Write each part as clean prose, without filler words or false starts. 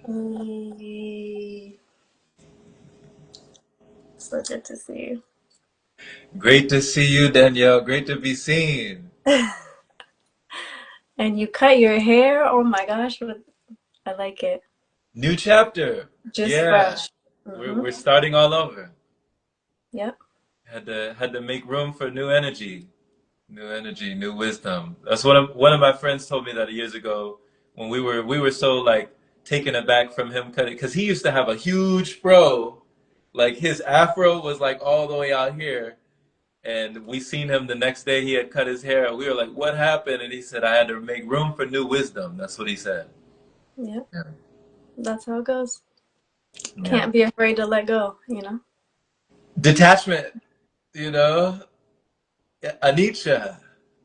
Mm, so good to see Great to see you, Danielle. Great to be seen. you. And you cut your hair? Oh my gosh, I like it. New chapter. Just Yeah. fresh. We're Mm-hmm. we're starting all over. Yep. Had to make room for new energy. New energy, new wisdom. That's one of my friends told me that years ago when we were so like taken aback from him cutting because he used to have a huge fro. Like his afro was like all the way out here. And we seen him the next day he had cut his hair. We were like, what happened? And he said, I had to make room for new wisdom. That's what he said. Yep. Yeah. That's how it goes. Yeah. Can't be afraid to let go, you know? Detachment, you know? Anicca.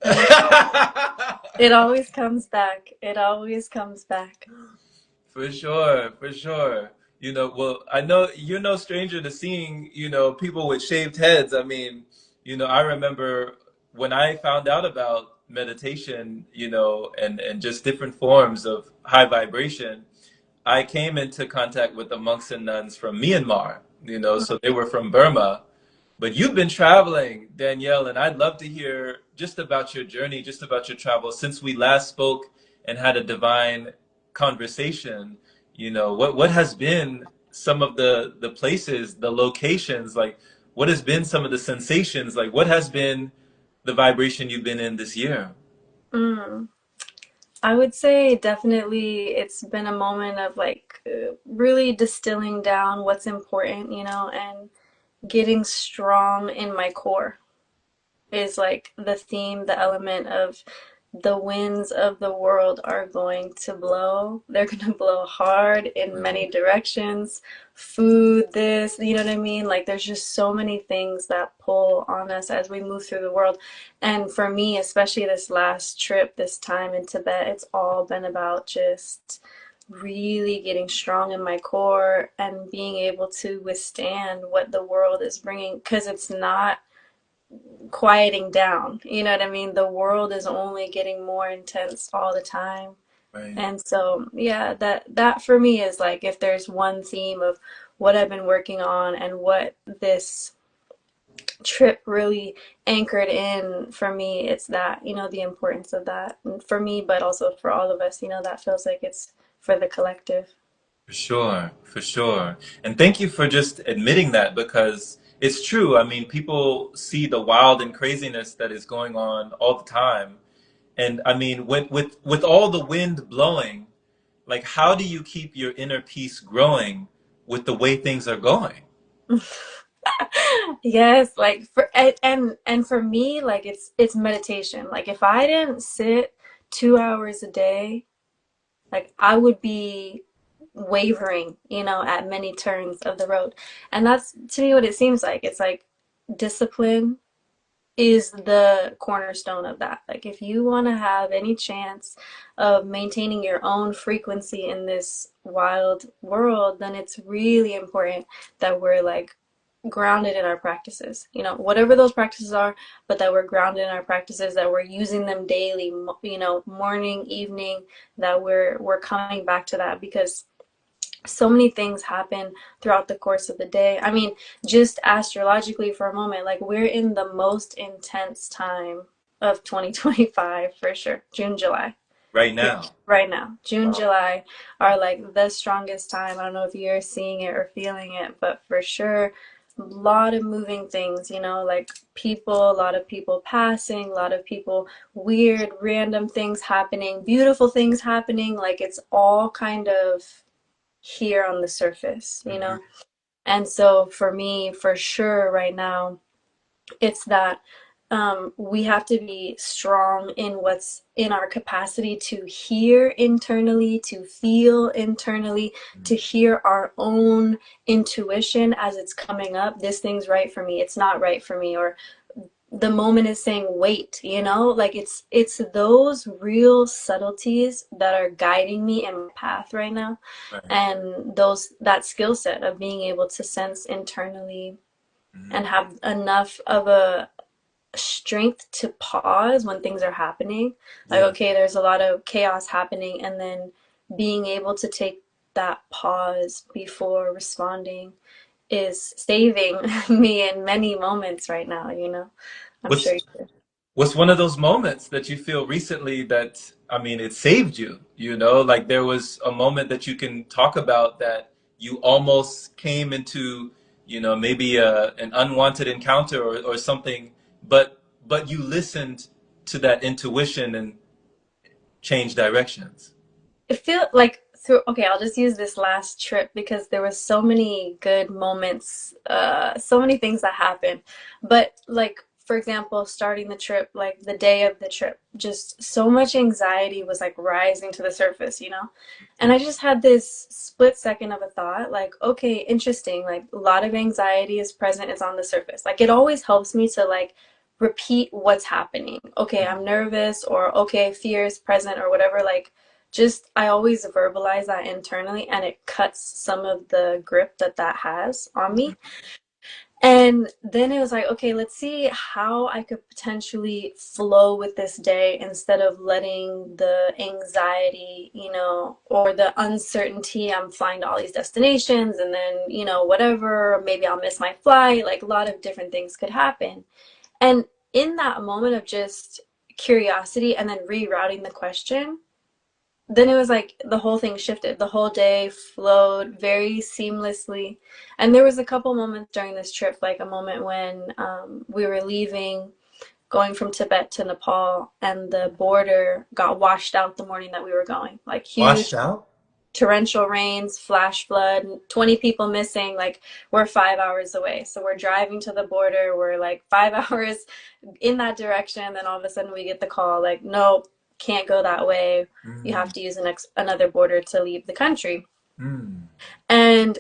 And it always comes back. It always comes back. For sure, for sure. Well, I know you're no stranger to seeing, people with shaved heads. I mean, I remember when I found out about meditation, and just different forms of high vibration, I came into contact with the monks and nuns from Myanmar, so they were from Burma. But you've been traveling, Danielle, and I'd love to hear just about your journey, just about your travels since we last spoke and had a divine conversation. What has been some of the places, the locations, like what has been some of the sensations, like what has been the vibration you've been in this year? Mm. I would say definitely it's been a moment of like really distilling down what's important, and getting strong in my core is like the theme, the element of the winds of the world are going to blow. They're going to blow hard in many directions. Food, this, you know what I mean? Like there's just so many things that pull on us as we move through the world. And for me, especially this last trip, this time in Tibet, it's all been about just really getting strong in my core and being able to withstand what the world is bringing because it's not quieting down. You know what I mean? The world is only getting more intense all the time. Right. And so, yeah, that for me is like if there's one theme of what I've been working on and what this trip really anchored in for me, it's that, the importance of that. And for me, but also for all of us, that feels like it's for the collective. For sure, for sure. And thank you for just admitting that because it's true. I mean, people see the wild and craziness that is going on all the time. And I mean, with all the wind blowing, like how do you keep your inner peace growing with the way things are going? Yes, like and for me, like it's meditation. Like if I didn't sit 2 hours a day, like I would be wavering, at many turns of the road. And that's to me what it seems like. It's like discipline is the cornerstone of that. Like if you want to have any chance of maintaining your own frequency in this wild world, then it's really important that we're like grounded in our practices, whatever those practices are, but that we're grounded in our practices, that we're using them daily, morning, evening, that we're coming back to that because so many things happen throughout the course of the day. I mean, just astrologically for a moment, like we're in the most intense time of 2025 for sure. June, July. Right now. Right now, June, July are like the strongest time. I don't know if you're seeing it or feeling it, but for sure, a lot of moving things, like people, a lot of people passing, a lot of people, weird, random things happening, beautiful things happening. Like it's all kind of here on the surface. Hmm. And so for me, for sure, right now, it's that we have to be strong in what's in our capacity to hear internally, to feel internally, to hear our own intuition as it's coming up. This thing's right for me, it's not right for me, or the moment is saying wait, like it's those real subtleties that are guiding me in my path right now, Right. and those that skill set of being able to sense internally and Hmm. have enough of a strength to pause when things are happening. Like, Yeah. okay, there's a lot of chaos happening, and then being able to take that pause before responding is saving me in many moments right now, you know? I'm sure What's you do. what's one of those moments that you feel recently that, I mean, it saved you, you know? Like there was a moment that you can talk about that you almost came into, maybe an unwanted encounter or something, but you listened to that intuition and changed directions. It feel like through, okay, I'll just use this last trip because there was so many good moments, so many things that happened. But like for example, starting the trip, like the day of the trip, just so much anxiety was like rising to the surface, you know? And I just had this split second of a thought, like, okay, interesting. Like a lot of anxiety is present, is on the surface. Like it always helps me to like repeat what's happening. Okay, I'm nervous, or okay, fear is present, or whatever. Like just I always verbalize that internally, and it cuts some of the grip that that has on me. And then it was like, okay, let's see how I could potentially flow with this day instead of letting the anxiety, you know, or the uncertainty. I'm flying to all these destinations and then, you know, whatever, maybe I'll miss my flight. Like a lot of different things could happen. And in that moment of just curiosity and then rerouting the question, then it was like the whole thing shifted. The whole day flowed very seamlessly. And there was a couple moments during this trip, like a moment when we were leaving, going from Tibet to Nepal, and the border got washed out the morning that we were going. Like Washed huge out? torrential rains, flash flood, 20 people missing. Like we're 5 hours away. So we're driving to the border. We're like 5 hours in that direction. Then all of a sudden we get the call like, nope, can't go that way. You have Mm, to use another border to leave the country. mm. And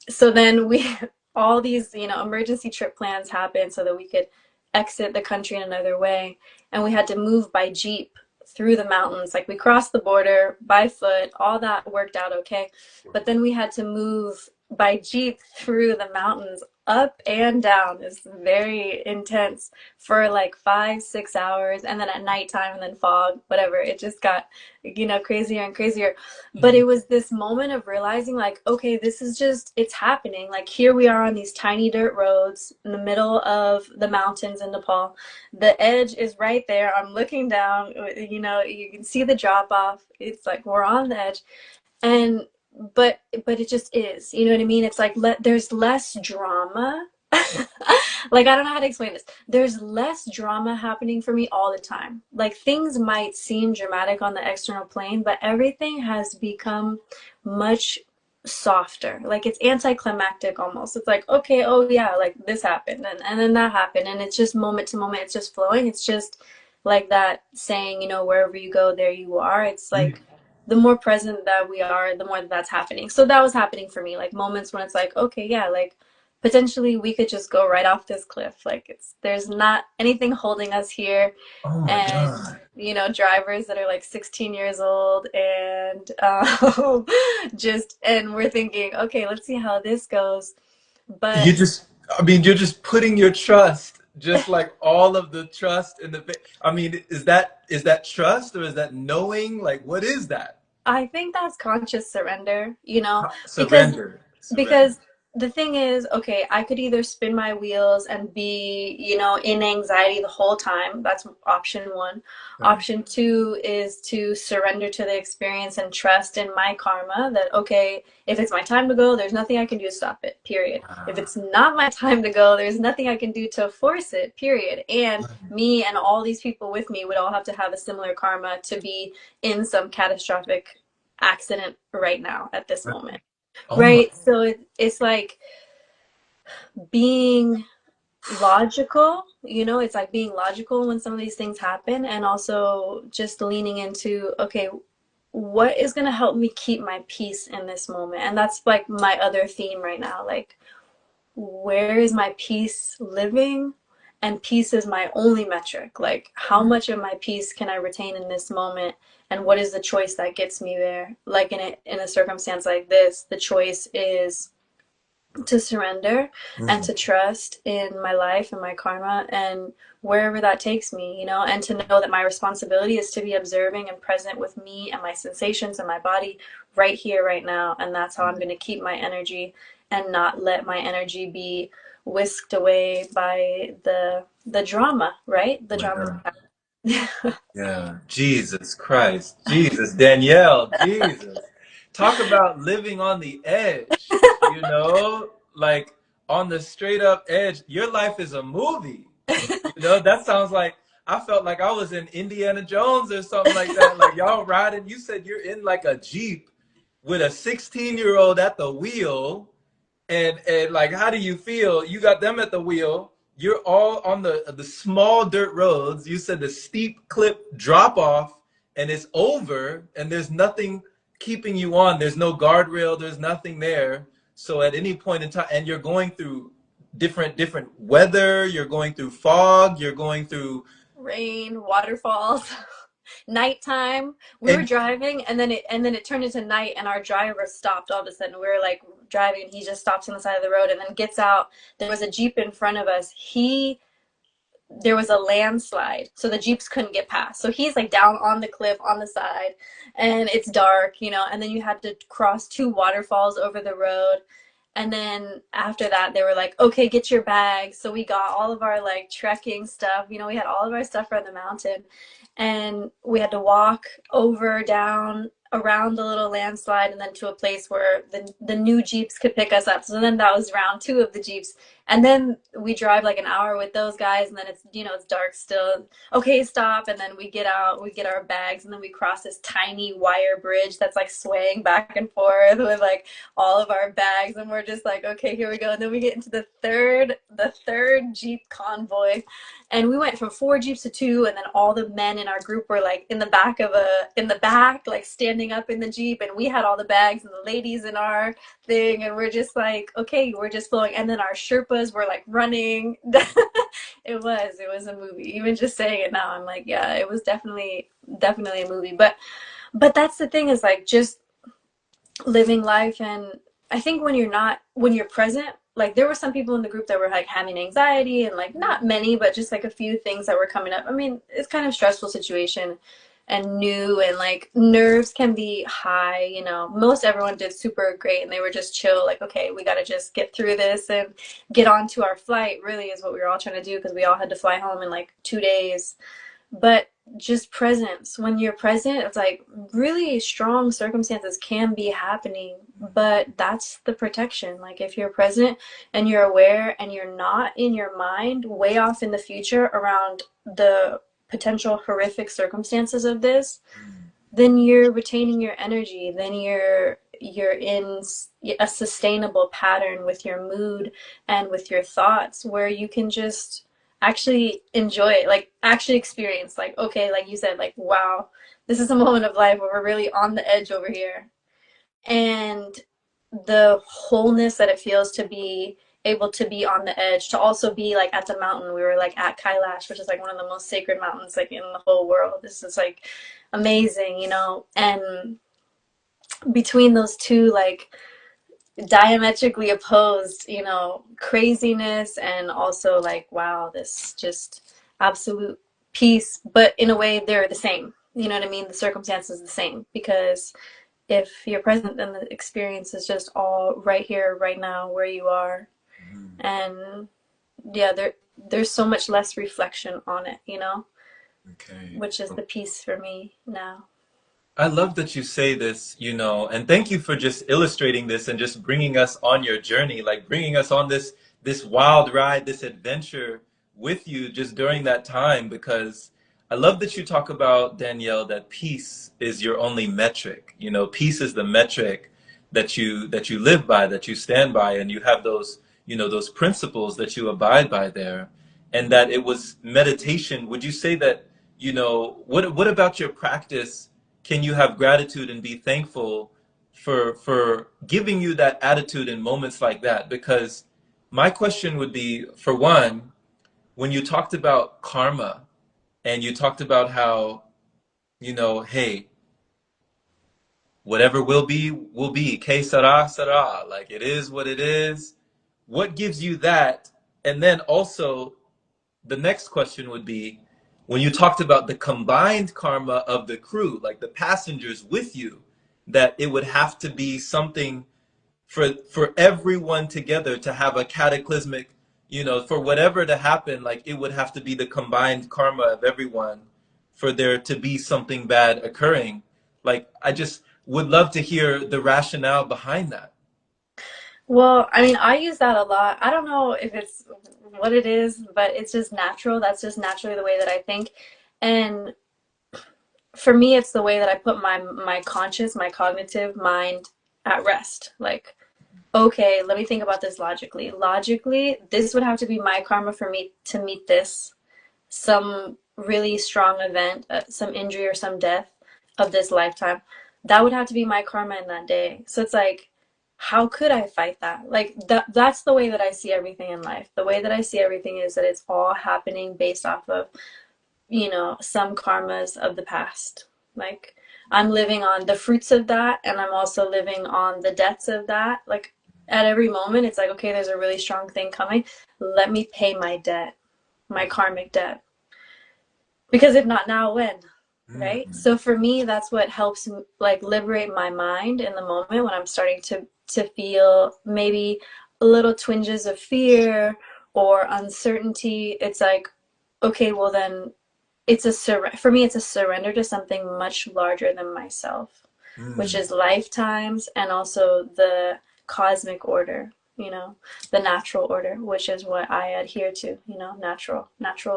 so then we, all these, you know, emergency trip plans happened so that we could exit the country in another way. And we had to move by Jeep through the mountains. Like we crossed the border by foot, all that worked out okay. But then we had to move by Jeep through the mountains up and down. It's very intense for like 5, 6 hours. And then at nighttime and then fog, whatever. It just got, you know, crazier and crazier. But it was this moment of realizing like, okay, this is just, it's happening. Like here we are on these tiny dirt roads in the middle of the mountains in Nepal. The edge is right there. I'm looking down, you know, you can see the drop off. It's like we're on the edge. And but it just is, you know what I mean? It's like there's less drama. Like I don't know how to explain this. There's less drama happening for me all the time. Like things might seem dramatic on the external plane, but everything has become much softer. Like it's anticlimactic almost. It's like, okay, oh yeah, like this happened and then that happened, and it's just moment to moment, it's just flowing. It's just like that saying, you know, wherever you go, there you are. It's Mm. like the more present that we are, the more that that's happening. So that was happening for me, like moments when it's like, okay, yeah, like potentially we could just go right off this cliff. Like it's there's not anything holding us here. Oh my And God. you know, drivers that are like 16 years old and just and we're thinking, okay, let's see how this goes. You But just, I mean, you're just putting your trust, just like all of the trust in the, I mean, is that trust or is that knowing? Like, what is that? I think that's conscious surrender, you know, because Surrender. Surrender. because the thing is, okay, I could either spin my wheels and be, you know, in anxiety the whole time. That's option one. Right. Option two is to surrender to the experience and trust in my karma that, okay, if it's my time to go, there's nothing I can do to stop it, period. If Ah, it's not my time to go, there's nothing I can do to force it, period. And right. me and all these people with me would all have to have a similar karma to be in some catastrophic accident right now at this Right. moment, Oh my. right? So it's like being logical, you know, it's like being logical when some of these things happen, and also just leaning into, okay, what is going to help me keep my peace in this moment? And that's like my other theme right now, like where is my peace living? And peace is my only metric. Like, how much of my peace can I retain in this moment? And what is the choice that gets me there? Like in a circumstance like this, the choice is to surrender and Mm. to trust in my life and my karma and wherever that takes me, you know, and to know that my responsibility is to be observing and present with me and my sensations and my body right here, right now. And that's how I'm going to keep my energy and not let my energy be whisked away by the drama, right? The Oh my drama. God. Yeah, Jesus Christ, Jesus, Danielle, Jesus. Talk about living on the edge, you know, like on the straight up edge. Your life is a movie. You know, that sounds like I felt like I was in Indiana Jones or something like that. Like y'all riding, you said you're in like a Jeep with a 16-year-old at the wheel. And like, how do you feel? You got them at the wheel. You're all on the small dirt roads. You said the steep cliff drop off, and it's over, and there's nothing keeping you on. There's no guardrail. There's nothing there. So at any point in time, and you're going through different weather. You're going through fog. You're going through Rain, waterfalls. Nighttime. We were and driving and then it turned into night and our driver stopped all of a sudden. We were like driving and he just stops on the side of the road and then gets out. There was a Jeep in front of us. He There was a landslide, so the Jeeps couldn't get past. So he's like down on the cliff on the side, and it's dark, you know, and then you had to cross two waterfalls over the road. And then after that, they were like, okay, get your bags. So we got all of our like trekking stuff. You know, we had all of our stuff for the mountain. And we had to walk over, down, around the little landslide, and then to a place where the new Jeeps could pick us up. So then that was round two of the Jeeps. And then we drive like an hour with those guys, and then it's, you know, it's dark still. Okay, stop. And then we get out, we get our bags, and then we cross this tiny wire bridge that's like swaying back and forth with like all of our bags, and we're just like, okay, here we go. And then we get into the third Jeep convoy, and we went from four Jeeps to two, and then all the men in our group were like in the back, like standing up in the Jeep, and we had all the bags and the ladies in our thing, and we're just like, okay, we're just flowing. And then our Sherpas were like running. It was a movie. Even just saying it now, I'm like, yeah, it was definitely a movie. But that's the thing, is like just living life. And I think when you're present, like there were some people in the group that were like having anxiety, and like not many, but just like a few things that were coming up. I mean, it's kind of stressful situation and new, and like nerves can be high, you know. Most everyone did super great and they were just chill, like, okay, we got to just get through this and get on to our flight, really, is what we were all trying to do, because we all had to fly home in like 2 days. But just presence. When you're present, it's like really strong circumstances can be happening, but that's the protection. Like if you're present and you're aware and you're not in your mind way off in the future around the potential horrific circumstances of this, then you're retaining your energy. Then you're in a sustainable pattern with your mood and with your thoughts, where you can just actually enjoy it, like actually experience, like, okay, like you said, like, wow, this is a moment of life where we're really on the edge over here. And the wholeness that it feels to be able to be on the edge, to also be like at the mountain. We were like at Kailash, which is like one of the most sacred mountains like in the whole world. This is like amazing, you know. And between those two like diametrically opposed, you know, craziness, and also like, wow, this just absolute peace, but in a way they're the same, you know what I mean? The circumstance is the same, because if you're present, then the experience is just all right here, right now, where you are. And yeah, there's so much less reflection on it, you know, okay. which is the peace for me now. I love that you say this, you know, and thank you for just illustrating this and just bringing us on your journey, like bringing us on this wild ride, this adventure with you just during that time. Because I love that you talk about, Danielle, that peace is your only metric. You know, peace is the metric that you live by, that you stand by, and you have those, you know, those principles that you abide by there. And that it was meditation. Would you say that, you know, what about your practice? Can you have gratitude and be thankful for giving you that attitude in moments like that? Because my question would be, for one, when you talked about karma and you talked about how, you know, hey, whatever will be, que sera, sera. Like it is what it is. what gives you that? And then also, the next question would be, when you talked about the combined karma of the crew, like the passengers with you, that it would have to be something for everyone together to have a cataclysmic, for whatever to happen, like it would have to be the combined karma of everyone for there to be something bad occurring. Like, I just would love to hear the rationale behind that. Well, I mean, I use that a lot. I don't know if it's what it is, but it's just natural. That's just naturally the way that I think. And for me, it's the way that I put my conscious, my cognitive mind at rest. Like, okay, let me think about this logically. Logically, this would have to be my karma for me to meet this, some really strong event, some injury or some death of this lifetime. That would have to be my karma in that day. So it's like, how could I fight that? Like that's the way that I see everything in life. The way that I see everything is that it's all happening based off of, some karmas of the past. Like I'm living on the fruits of that, and I'm also living on the debts of that. Like at every moment, it's like, okay, there's a really strong thing coming. Let me pay my debt, my karmic debt. Because if not now, when? Right? Mm, So for me, that's what helps like liberate my mind in the moment when I'm starting to feel maybe a little twinges of fear or uncertainty. It's like, okay, well then for me it's a surrender to something much larger than myself, which mm, is lifetimes and also the cosmic order, the natural order, which is what I adhere to, natural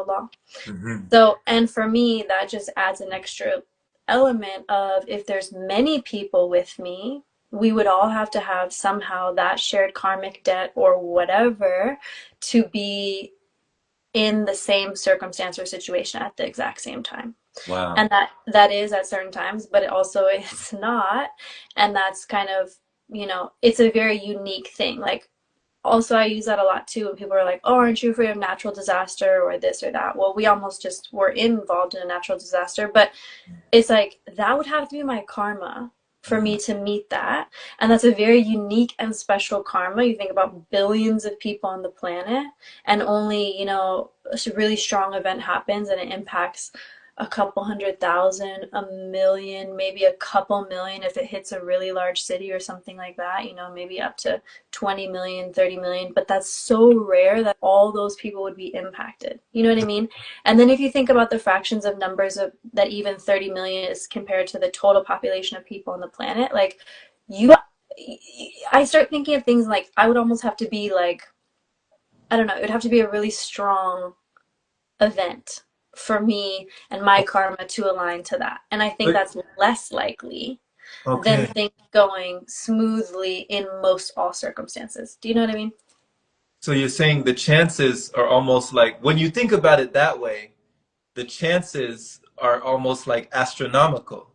law. mhm. So, and for me, that just adds an extra element of if there's many people with me, we would all have to have somehow that shared karmic debt or whatever to be in the same circumstance or situation at the exact same time. Wow. And that is at certain times, but it also it's not. And that's kind of, it's a very unique thing. Like also I use that a lot too when people are like, oh, aren't you afraid of natural disaster or this or that? Well, we almost just were involved in a natural disaster, but it's like that would have to be my karma for me Mhm. to meet that. And that's a very unique and special karma. You think about billions of people on the planet, and only, a really strong event happens and it impacts a couple 100,000, a million, maybe a couple million if it hits a really large city or something like that, maybe up to 20 million, 30 million. But that's so rare that all those people would be impacted. You know what I mean? And then if you think about the fractions of numbers of that, even 30 million is compared to the total population of people on the planet, like you, I start thinking of things like I would almost have to be like, I don't know, it would have to be a really strong event for me and my karma to align to that. And I think But that's less likely than okay. things going smoothly in most all circumstances. Do you know what I mean? So you're saying the chances are almost like, when you think about it that way, the chances are almost like astronomical.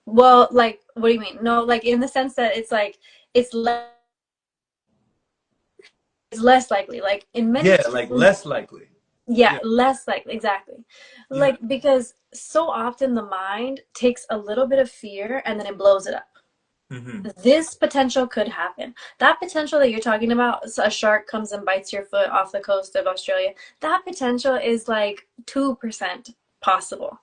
Well, like, what do you mean? No, like in the sense that it's like it's less it's less likely. Like in many Yeah, like times, less likely. yeah, Yeah, less likely, exactly. yeah. Like because so often the mind takes a little bit of fear and then it blows it up. Hmm. This potential could happen. That potential that you're talking about, so a shark comes and bites your foot off the coast of Australia, that potential is like 2% possible,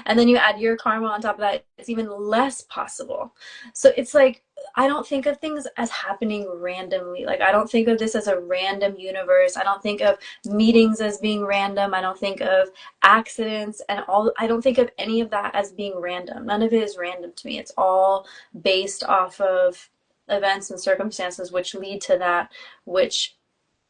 And then you add your karma on top of that, it's even less possible. So it's like, I don't think of things as happening randomly. Like, I don't think of this as a random universe. I don't think of meetings as being random. I don't think of accidents and all. I don't think of any of that as being random. None of it is random to me. It's all based off of events and circumstances which lead to that, which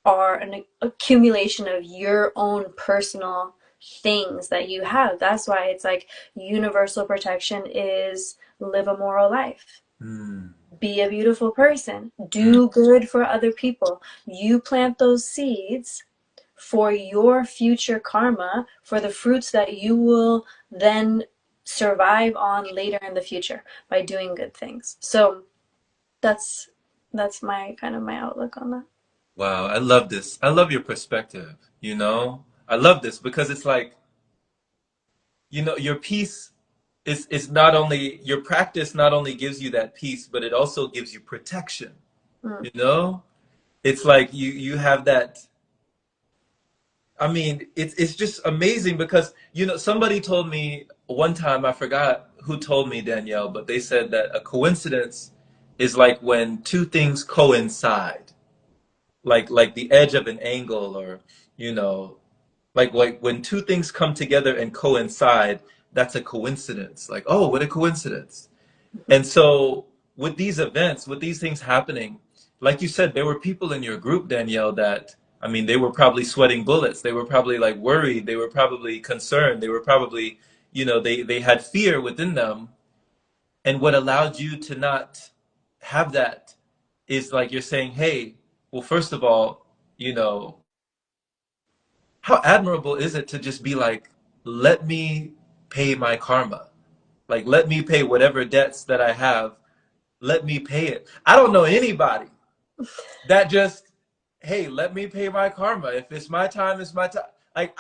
are an accumulation of your own personal things that you have. That's why it's like universal protection is live a moral life. Mm. Be a beautiful person. Mm. Do good for other people. You plant those seeds for your future karma, for the fruits that you will then survive on later in the future by doing good things. So that's my kind of my outlook on that. Wow, I love this. I love your perspective, you know? I love this because it's like, your peace is not only your practice not only gives you that peace, but it also gives you protection, Mm. you know? it's like you have that. I mean, it's just amazing because somebody told me one time, I forgot who told me, Danielle, but they said that a coincidence is like when two things coincide, like the edge of an angle, or you know like when two things come together and coincide, that's a coincidence. Like, oh, what a coincidence. And so with these events, with these things happening, like you said, there were people in your group, Danielle, that, I mean, they were probably sweating bullets. They were probably like worried. They were probably concerned. They were probably, they had fear within them. And what allowed you to not have that is like you're saying, hey, well, first of all, you know, how admirable is it to just be like, let me pay my karma. Like, let me pay whatever debts that I have. Let me pay it. I don't know anybody that just, hey, let me pay my karma. If it's my time, it's my time. Like,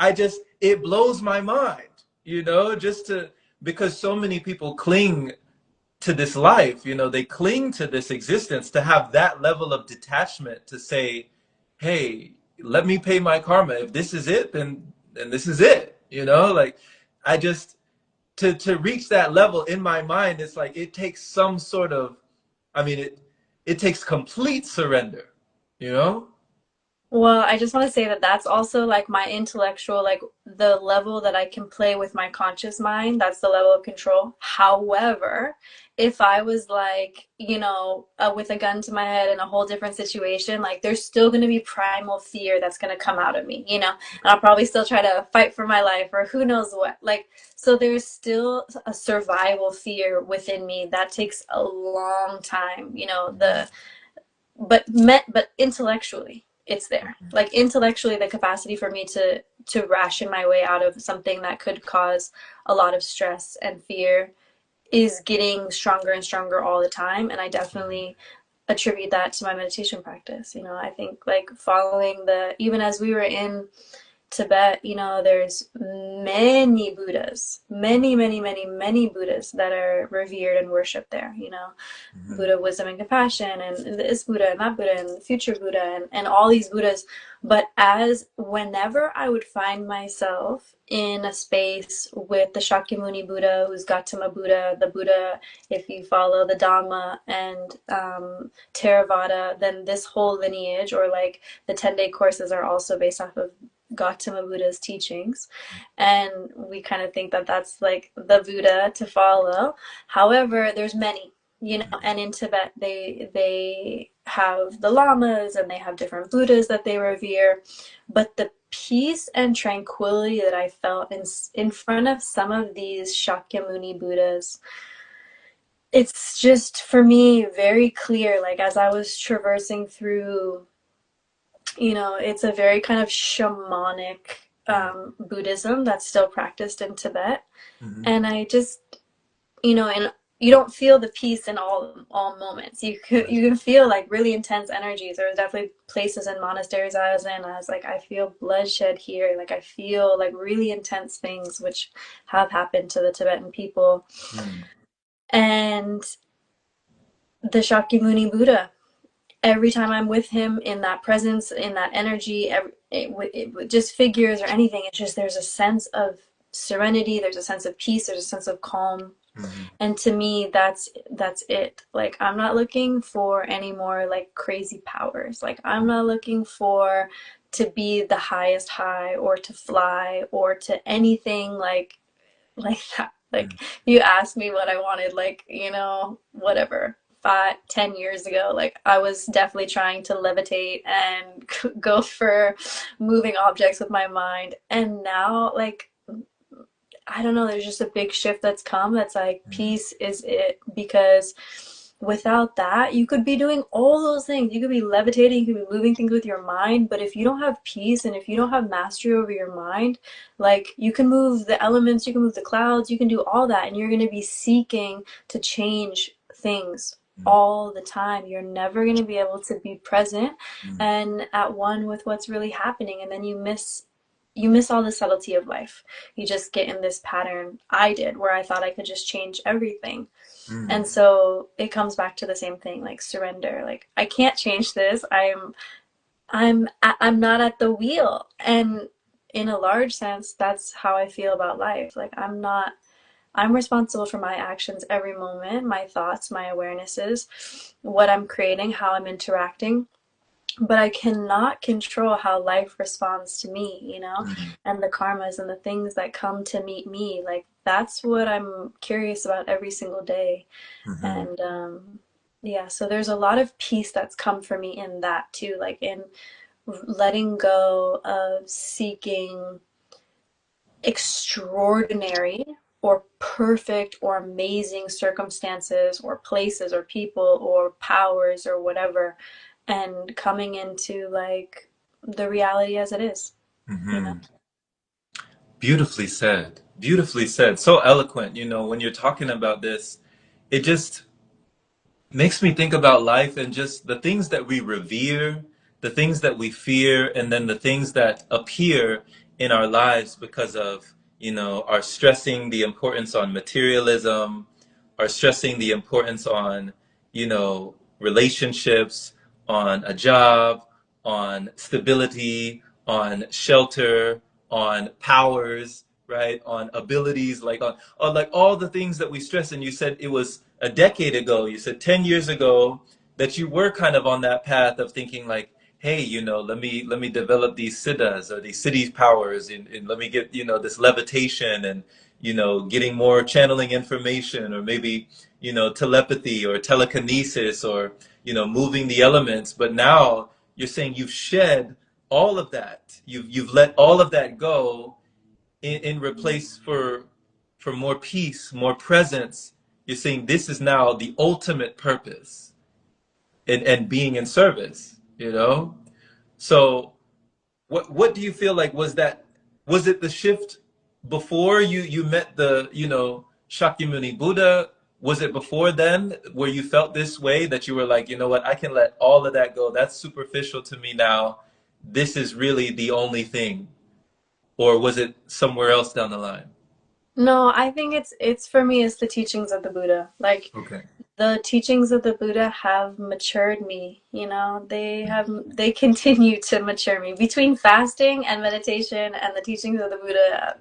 it blows my mind, just because so many people cling to this life, they cling to this existence, to have that level of detachment to say, hey, let me pay my karma. If this is it, then this is it. Like, I just, to reach that level in my mind, it's like it takes some sort of, I mean, it takes complete surrender, you know? Well, I just want to say that that's also like my intellectual, like the level that I can play with my conscious mind. That's the level of control. However, if I was like, with a gun to my head in a whole different situation, like there's still going to be primal fear that's going to come out of me, and I'll probably still try to fight for my life or who knows what. Like, so there's still a survival fear within me that takes a long time, but intellectually it's there, like intellectually the capacity for me to ration my way out of something that could cause a lot of stress and fear is getting stronger and stronger all the time. And I definitely attribute that to my meditation practice. I think like following the, even as we were in Tibet, there's many Buddhas, many, many, many, many Buddhas that are revered and worshipped there. Mm-hmm. Buddha, wisdom and compassion, and this Buddha and that Buddha and the future Buddha, and all these Buddhas. But as whenever I would find myself in a space with the Shakyamuni Buddha, who's Gautama Buddha, the Buddha, if you follow the Dhamma and Theravada, then this whole lineage, or like the 10-day courses, are also based off of Gautama Buddha's teachings. And we kind of think that that's like the Buddha to follow. However, there's many, and in Tibet they have the lamas and they have different Buddhas that they revere. But the peace and tranquility that I felt in front of some of these Shakyamuni Buddhas, it's just for me very clear. Like as I was traversing through, it's a very kind of shamanic Buddhism that's still practiced in Tibet. Mm-hmm. And I just, and you don't feel the peace in all moments. You can feel like really intense energies. There were definitely places in monasteries I was in. I was like, I feel bloodshed here. Like I feel like really intense things which have happened to the Tibetan people. Mm-hmm. And the Shakyamuni Buddha, every time I'm with him in that presence, in that energy, it just figures or anything, it's just there's a sense of serenity, there's a sense of peace, there's a sense of calm. Mm-hmm. And to me, that's it. Like I'm not looking for any more like crazy powers. Like I'm not looking for to be the highest high or to fly or to anything like that. Like you asked me what I wanted, like, whatever, 5, 10 years ago, like I was definitely trying to levitate and go for moving objects with my mind. And now, like, I don't know, there's just a big shift that's come that's like peace is it, because without that you could be doing all those things, you could be levitating, you could be moving things with your mind, but if you don't have peace and if you don't have mastery over your mind, like you can move the elements, you can move the clouds, you can do all that, and you're going to be seeking to change things all the time. You're never going to be able to be present and at one with what's really happening, and then you miss all the subtlety of life. You just get in this pattern. I did, where I thought I could just change everything. Mm-hmm. And so it comes back to the same thing, like surrender. Like I can't change this. I'm not at the wheel. And in a large sense, that's how I feel about life. Like I'm responsible for my actions every moment, my thoughts, my awarenesses, what I'm creating, how I'm interacting. But I cannot control how life responds to me, Mm-hmm. and the karmas and the things that come to meet me. Like that's what I'm curious about every single day. Mm-hmm. And yeah, so there's a lot of peace that's come for me in that too, like in letting go of seeking extraordinary or perfect or amazing circumstances or places or people or powers or whatever, and coming into like the reality as it is, you know? Mm-hmm. Beautifully said. Beautifully said. So eloquent. When you're talking about this, it just makes me think about life and just the things that we revere, the things that we fear, and then the things that appear in our lives because of, our stressing the importance on materialism, our stressing the importance on, relationships, on a job, on stability, on shelter, on powers, right? On abilities, like on like all the things that we stress. And you said it was a decade ago, you said 10 years ago that you were kind of on that path of thinking like, hey, let me develop these siddhas or these city powers, and let me get, this levitation and, getting more channeling information, or maybe, telepathy or telekinesis, or, moving the elements. But now you're saying you've shed all of that. You've let all of that go in replace for more peace, more presence. You're saying this is now the ultimate purpose, and being in service. So what do you feel like was it the shift before you met the, Shakyamuni Buddha? Was it before then where you felt this way, that you were like, you know what, I can let all of that go. That's superficial to me now. This is really the only thing. Or was it somewhere else down the line? No, I think it's for me, it's the teachings of the Buddha. Like Okay. the teachings of the Buddha have matured me, they continue to mature me. Between fasting and meditation and the teachings of the Buddha,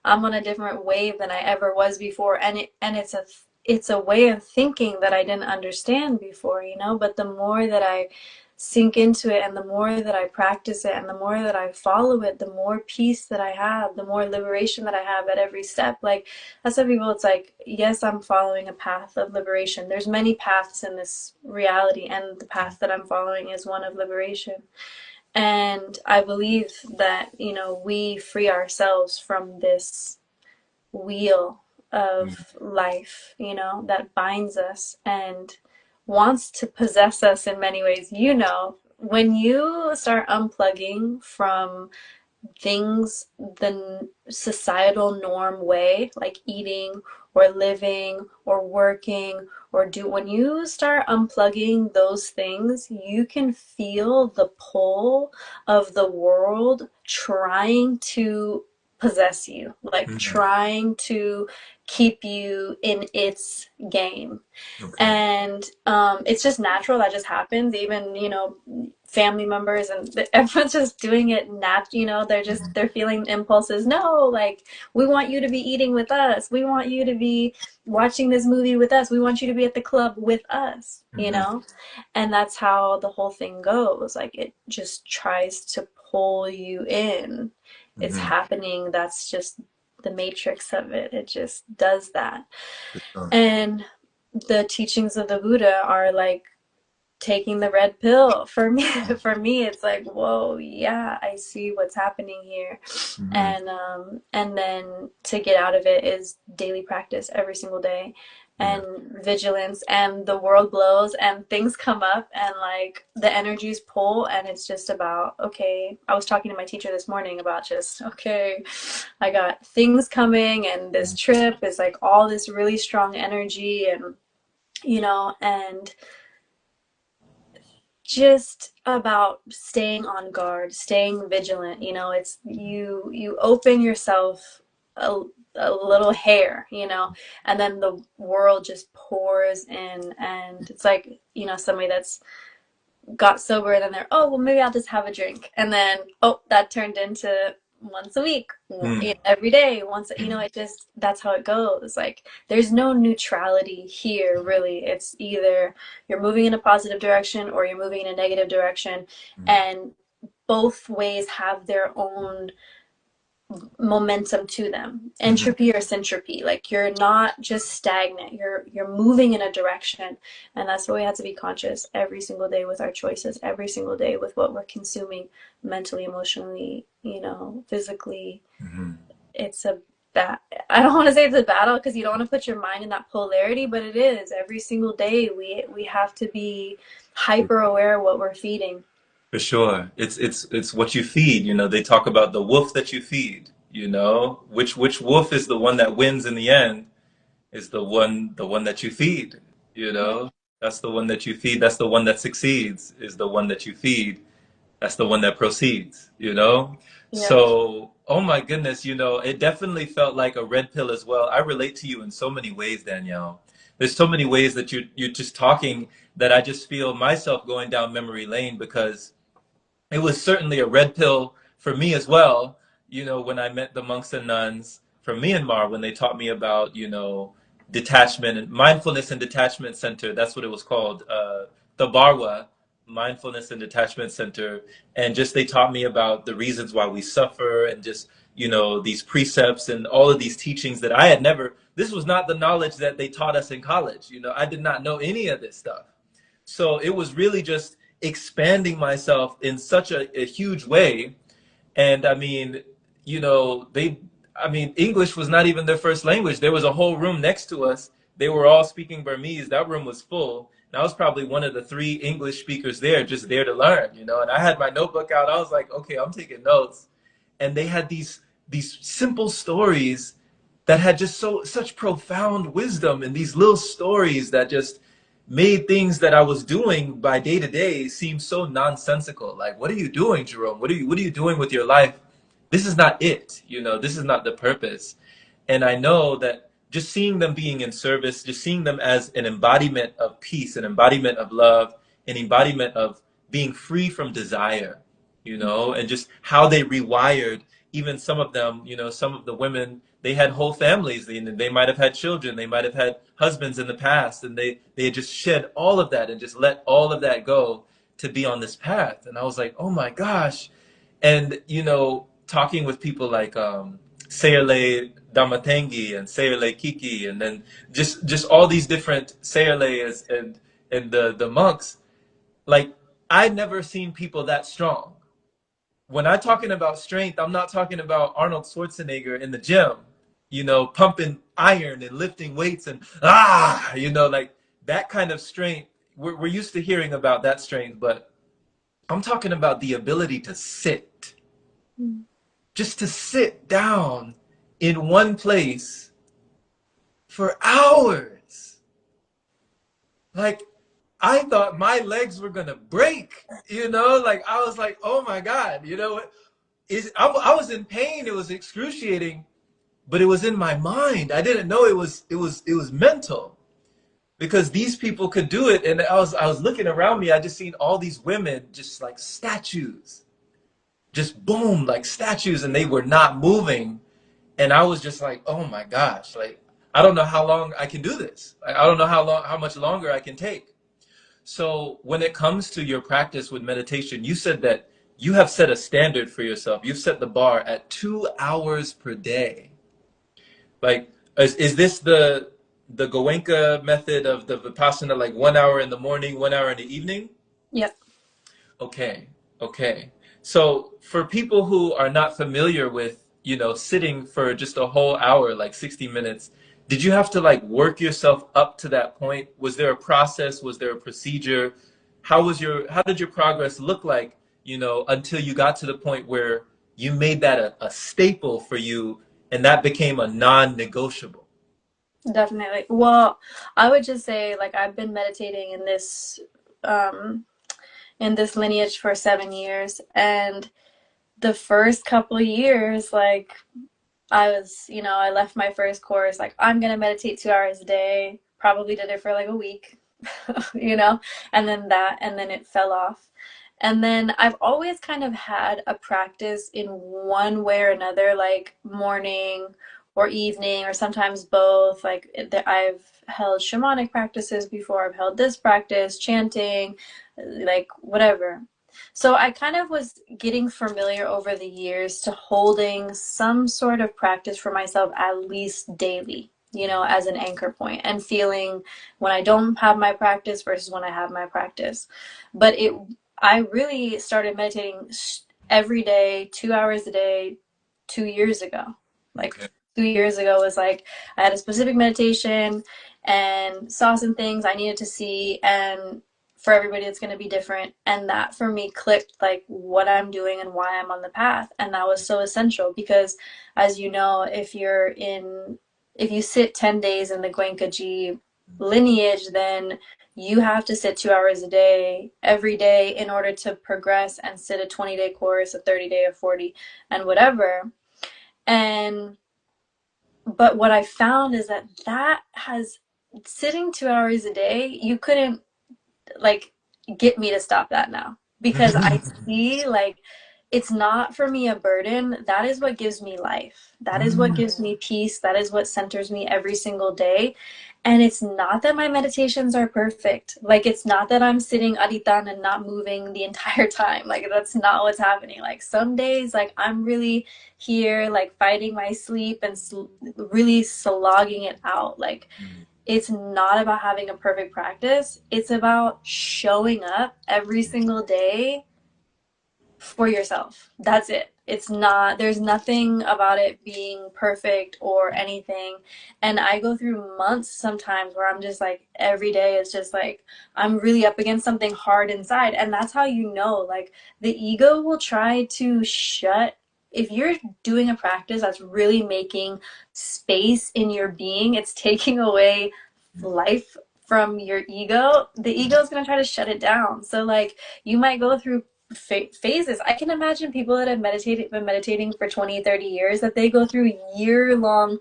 I'm on a different wave than I ever was before, and it's a way of thinking that I didn't understand before, but the more that I sink into it and the more that I practice it and the more that I follow it, the more peace that I have, the more liberation that I have at every step. Like I tell people, it's like, yes, I'm following a path of liberation. There's many paths in this reality, and the path that I'm following is one of liberation. And I believe that, we free ourselves from this wheel of life, that binds us and wants to possess us in many ways. When you start unplugging from things the societal norm way, like eating or living or working or when you start unplugging those things, you can feel the pull of the world trying to possess you, like Mhm. trying to keep you in its game. Okay. And it's just natural, that just happens. Even family members and everyone's just doing it they're feeling impulses. No, like, we want you to be eating with us, we want you to be watching this movie with us, we want you to be at the club with us. Hmm. And that's how the whole thing goes. Like, it just tries to pull you in. It's Hmm. happening. That's just the matrix of it. It just does that. For sure. And the teachings of the Buddha are like taking the red pill for me. For me, it's like, whoa, yeah, I see what's happening here. Hmm. And then to get out of it is daily practice every single day, Yeah. and vigilance, and the world blows and things come up and like the energies pull, and it's just about, okay, I was talking to my teacher this morning about just, okay, I got things coming, and this trip is like all this really strong energy, and and just about staying on guard, staying vigilant. It's you open yourself a, a little hair, and then the world just pours in, and it's like, somebody that's got sober and then they're, oh, well, maybe I'll just have a drink. And then, oh, that turned into once a week, Hmm. every day, once, it just, that's how it goes. Like, there's no neutrality here, really. It's either you're moving in a positive direction or you're moving in a negative direction. And both ways have their own momentum to them, Hmm. entropy or syntropy. Like, you're not just stagnant, you're moving in a direction. And that's why we have to be conscious every single day with our choices, every single day with what we're consuming, mentally, emotionally, physically. Hmm. It's a I don't want to say it's a battle, because you don't want to put your mind in that polarity, but it is every single day. We have to be hyper aware of what we're feeding. For sure. It's what you feed. They talk about the wolf that you feed, which wolf is the one that wins in the end is the one that you feed, you Yeah, know? That's the one that you feed. That's the one that succeeds is the one that you feed. That's the one that proceeds, you know? yeah, So, oh my goodness, it definitely felt like a red pill as well. I relate to you in so many ways, Danielle. There's so many ways that you're just talking that I just feel myself going down memory lane because it was certainly a red pill for me as well. When I met the monks and nuns from Myanmar, when they taught me about, detachment and mindfulness and detachment center, that's what it was called, the Barwa Mindfulness and Detachment Center. And just they taught me about the reasons why we suffer and just, these precepts and all of these teachings that I had never, this was not the knowledge that they taught us in college. I did not know any of this stuff. So it was really just expanding myself in such a huge way. And I mean, English was not even their first language. There was a whole room next to us. They were all speaking Burmese. That room was full. And I was probably one of the three English speakers there, just there to learn. And I had my notebook out. I was like, okay, I'm taking notes. And they had these simple stories that had just such profound wisdom, and these little stories that just made things that I was doing by day to day seem so nonsensical. Like, what are you doing, Jerome? What are you doing with your life? This is not it. This is not the purpose. And I know that just seeing them being in service, just seeing them as an embodiment of peace, an embodiment of love, an embodiment of being free from desire, and just how they rewired even some of them, some of the women, they had whole families. They might have had children. They might have had husbands in the past, and they had just shed all of that and just let all of that go to be on this path. And I was like, oh my gosh. And, talking with people like Sayerle Damatengi and Sayerle Kiki, and then just all these different Sayerles and the monks, like, I'd never seen people that strong. When I'm talking about strength, I'm not talking about Arnold Schwarzenegger in the gym, pumping iron and lifting weights and like that kind of strength. We're used to hearing about that strength, but I'm talking about the ability to sit, just to sit down in one place for hours. Like, I thought my legs were gonna break, like I was like, oh my God, I was in pain. It was excruciating, but it was in my mind. I didn't know it was mental because these people could do it. And I was looking around me. I just seen all these women just like statues, just boom, like statues, and they were not moving. And I was just like, oh my gosh, like I don't know how long I can do this. Like, I don't know how much longer I can take. So when it comes to your practice with meditation, you said that you have set a standard for yourself. You've set the bar at 2 hours per day. Like, is this the Goenka method of the Vipassana, like 1 hour in the morning, 1 hour in the evening? yep. Okay, okay. So for people who are not familiar with, sitting for just a whole hour, like 60 minutes, did you have to like work yourself up to that point? Was there a process? Was there a procedure? How did your progress look like, until you got to the point where you made that a staple for you and that became a non-negotiable? Definitely. Well, I would just say, like, I've been meditating um in this lineage for 7 years, and the first couple of years, like, I left my first course, like, I'm gonna meditate 2 hours a day. Probably did it for like a week. you know, and then it fell off. And then I've always kind of had a practice in one way or another, like morning or evening, or sometimes both. Like I've held shamanic practices before, I've held this practice, chanting, like whatever. So I kind of was getting familiar over the years to holding some sort of practice for myself at least daily, you know, as an anchor point, and feeling when I don't have my practice versus when I have my practice. But I really started meditating every day, 2 hours a day, 2 years ago. Like Okay. 2 years ago was like I had a specific meditation and saw some things I needed to see, and for everybody it's going to be different, and that for me clicked like what I'm doing and why I'm on the path. And that was so essential because, as you know, if you sit 10 days in the Gwenkaji lineage, then you have to sit 2 hours a day every day in order to progress and sit a 20-day course, a 30-day, a 40, and whatever. And but what I found is that has sitting 2 hours a day, you couldn't like get me to stop that now, because I see like it's not for me a burden. That is what gives me life. That is what gives me peace. That is what centers me every single day. And it's not that my meditations are perfect. Like, it's not that I'm sitting aditan and not moving the entire time. Like, that's not what's happening. Like, some days, like, I'm really here, like, fighting my sleep and really slogging it out. Like, it's not about having a perfect practice. It's about showing up every single day for yourself. That's it. It's not, there's nothing about it being perfect or anything. And I go through months sometimes where I'm just like, every day is just like, I'm really up against something hard inside. And that's how you know, like, the ego will try to shut. If you're doing a practice that's really making space in your being, it's taking away life from your ego, the ego is going to try to shut it down. So, like, you might go through phases. I can imagine people that have been meditating for 20, 30 years, that they go through year long,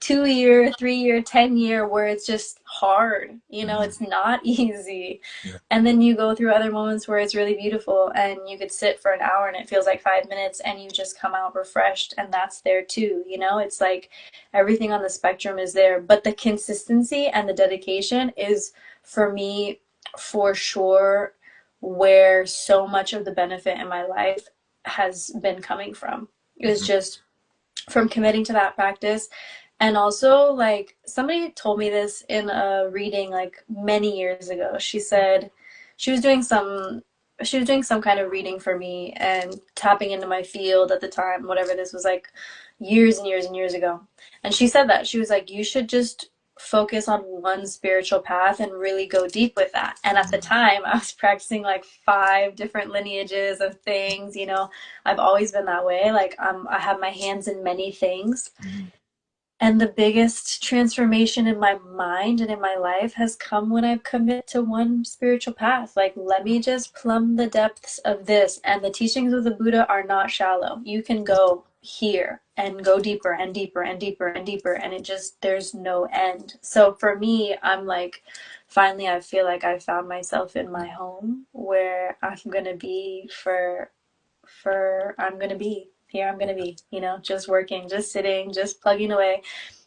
2 year, 3 year, 10 year, where it's just hard. You know, Mhm. it's not easy. Yeah. And then you go through other moments where it's really beautiful and you could sit for an hour and it feels like 5 minutes and you just come out refreshed, and that's there too. You know, it's like everything on the spectrum is there, but the consistency and the dedication is, for me, for sure, where so much of the benefit in my life has been coming from. It was Mhm. just from committing to that practice. And also, like, somebody told me this in a reading like many years ago. She said she was doing some she was doing some kind of reading for me and tapping into my field at the time, whatever. This was like years and years and years ago. And she said that she was like, you should just focus on one spiritual path and really go deep with that. And at the time, I was practicing like 5 different lineages of things. You know, I've always been that way. Like, I have my hands in many things. Mhm. And the biggest transformation in my mind and in my life has come when I've committed to one spiritual path. Like, let me just plumb the depths of this. And the teachings of the Buddha are not shallow. You can go here and go deeper and deeper and deeper and deeper. And it just, there's no end. So for me, I'm like, finally, I feel like I found myself in my home where I'm going to be I'm going to be here. I'm going to be, you know, just working, just sitting, just plugging away,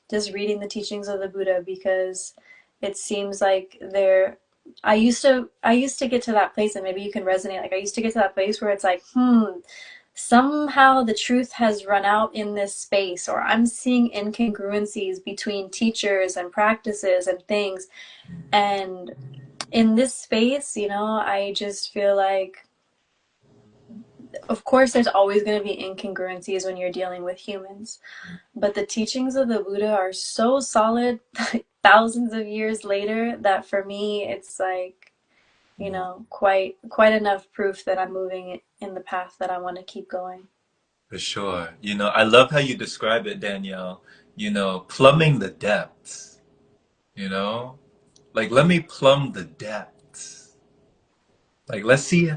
just reading the teachings of the Buddha, because it seems like I used to get to that place, and maybe you can resonate. Like, I used to get to that place where it's like, somehow the truth has run out in this space, or I'm seeing incongruencies between teachers and practices and things. And in this space, you know, I just feel like, of course, there's always going to be incongruencies when you're dealing with humans. But the teachings of the Buddha are so solid, thousands of years later, that for me, it's like, you Mhm. know, quite enough proof that I'm moving in the path that I want to keep going. For sure. I love how you describe it, Danielle. Plumbing the depths, you know? Like, let me plumb the depths. Like, let's see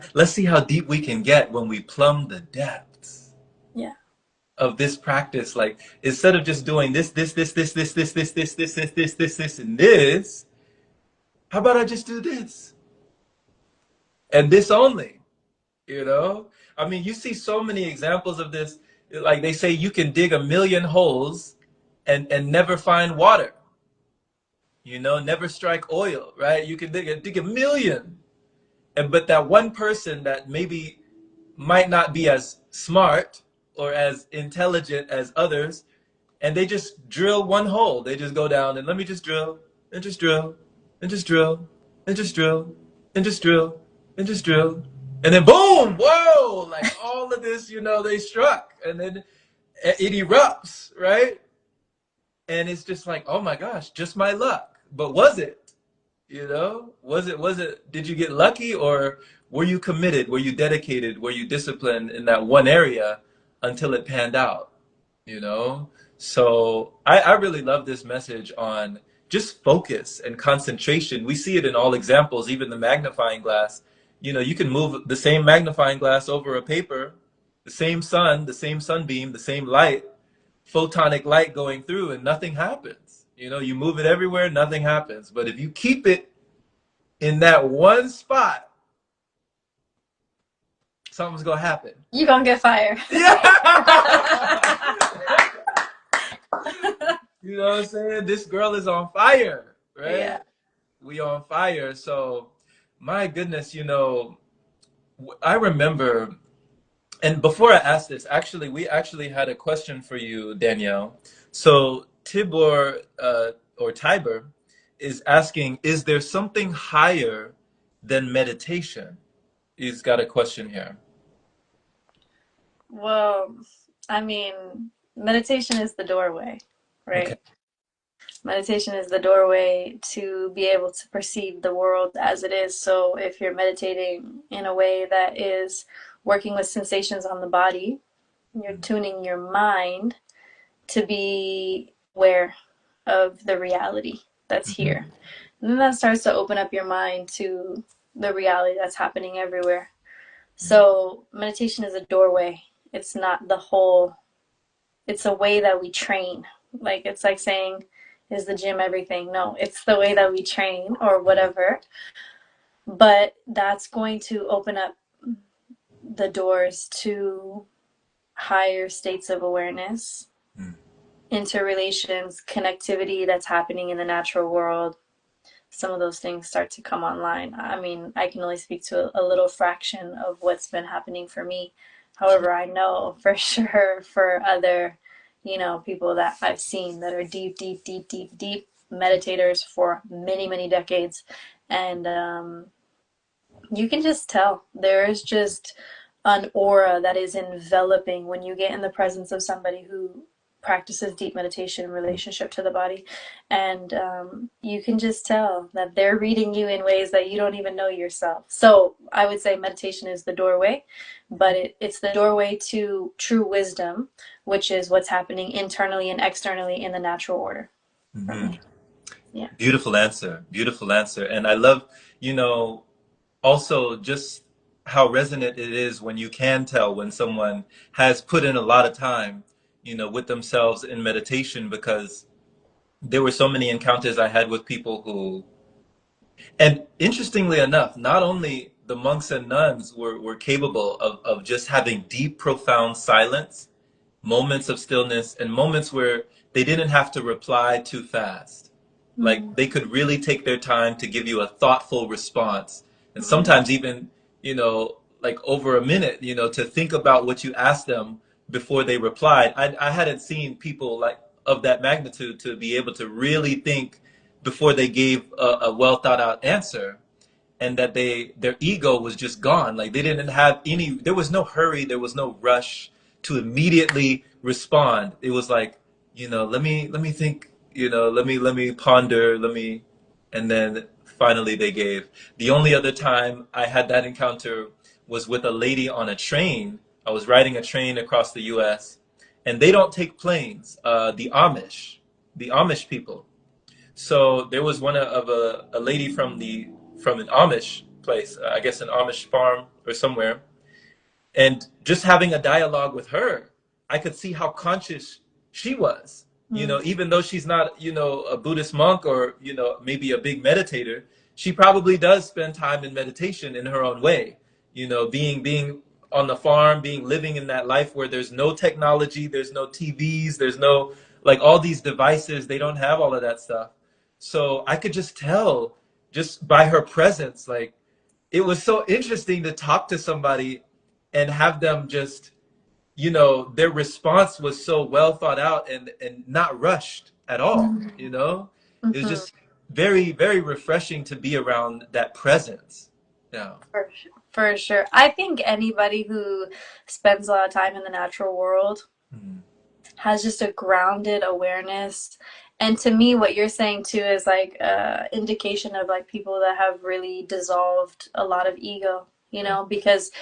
how deep we can get when we plumb the depths Yeah. of this practice. Like, instead of just doing this, and this, How about I just do this and this only? You know, I mean, you see so many examples of this. Like they say, you can dig a million holes and never find water. You know, never strike oil, right? You can dig a million, and but that one person that maybe might not be as smart or as intelligent as others, and they just drill one hole. They just go down and let me just drill and just drill and just drill and just drill and just drill and just drill. And then boom, whoa, like all of this, you know, they struck and then it erupts, right? And it's just like, oh my gosh, just my luck. But was it? You know, was it, did you get lucky or were you committed? Were you dedicated? Were you disciplined in that one area until it panned out? You know? So I really love this message on just focus and concentration. We see it in all examples, even the magnifying glass. You know, you can move the same magnifying glass over a paper, the same sun, the same sunbeam, the same light, photonic light going through, and nothing happens. You know, you move it everywhere, nothing happens. But if you keep it in that one spot, something's gonna happen. You gonna get fired. Yeah. You know what I'm saying? This girl is on fire, right? Yeah. We on fire. So, my goodness, you know, I remember, and before I ask this, actually, we actually had a question for you, Danielle. So, Tibor or Tiber is asking, is there something higher than meditation? He's got a question here. Well, I mean, meditation is the doorway, Okay. right? Meditation is the doorway to be able to perceive the world as it is. So if you're meditating in a way that is working with sensations on the body, you're tuning your mind to be aware of the reality that's Mhm. here. And then that starts to open up your mind to the reality that's happening everywhere. So meditation is a doorway. It's not the whole, it's a way that we train. Like it's like saying, is the gym everything? No, it's the way that we train or whatever. But that's going to open up the doors to higher states of awareness, interrelations, connectivity that's happening in the natural world. Some of those things start to come online. I mean, I can only speak to a little fraction of what's been happening for me. However, I know for sure for other, people that I've seen that are deep, deep, deep, deep, deep meditators for many, many decades. And you can just tell there is just an aura that is enveloping when you get in the presence of somebody who practices deep meditation in relationship to the body. And you can just tell that they're reading you in ways that you don't even know yourself. So I would say meditation is the doorway, but it's the doorway to true wisdom, which is what's happening internally and externally in the natural order for Hmm. me. Yeah. Beautiful answer. Beautiful answer. And I love, you know, also just how resonant it is when you can tell when someone has put in a lot of time, you know, with themselves in meditation, because there were so many encounters I had with people who, and interestingly enough, not only the monks and nuns were capable of just having deep, profound silence, moments of stillness, and moments where they didn't have to reply too fast. Like Mm-hmm. they could really take their time to give you a thoughtful response. And Mm-hmm. sometimes even, you know, like over a minute, you know, to think about what you asked them before they replied. I hadn't seen people like of that magnitude to be able to really think before they gave a well thought out answer, and that their ego was just gone. Like they didn't have any, there was no hurry, there was no rush to immediately respond. It was like, you know, let me think, you know, let me ponder, and then finally they gave. The only other time I had that encounter was with a lady on a train. I was riding a train across the US, and they don't take planes. The Amish people. So there was one of a lady from an Amish place, I guess an Amish farm or somewhere, and just having a dialogue with her, I could see how conscious she was. You know, even though she's not, you know, a Buddhist monk or, you know, maybe a big meditator, she probably does spend time in meditation in her own way. You know, being on the farm, being living in that life where there's no technology, there's no TVs, there's no like all these devices, they don't have all of that stuff. So I could just tell just by her presence, like it was so interesting to talk to somebody and have them just, you know, their response was so well thought out and not rushed at all, you know? It was Mm-hmm. just very, very refreshing to be around that presence. Yeah. For sure. I think anybody who spends a lot of time in the natural world Mhm. has just a grounded awareness. And to me, what you're saying too is like indication of like people that have really dissolved a lot of ego, you know, because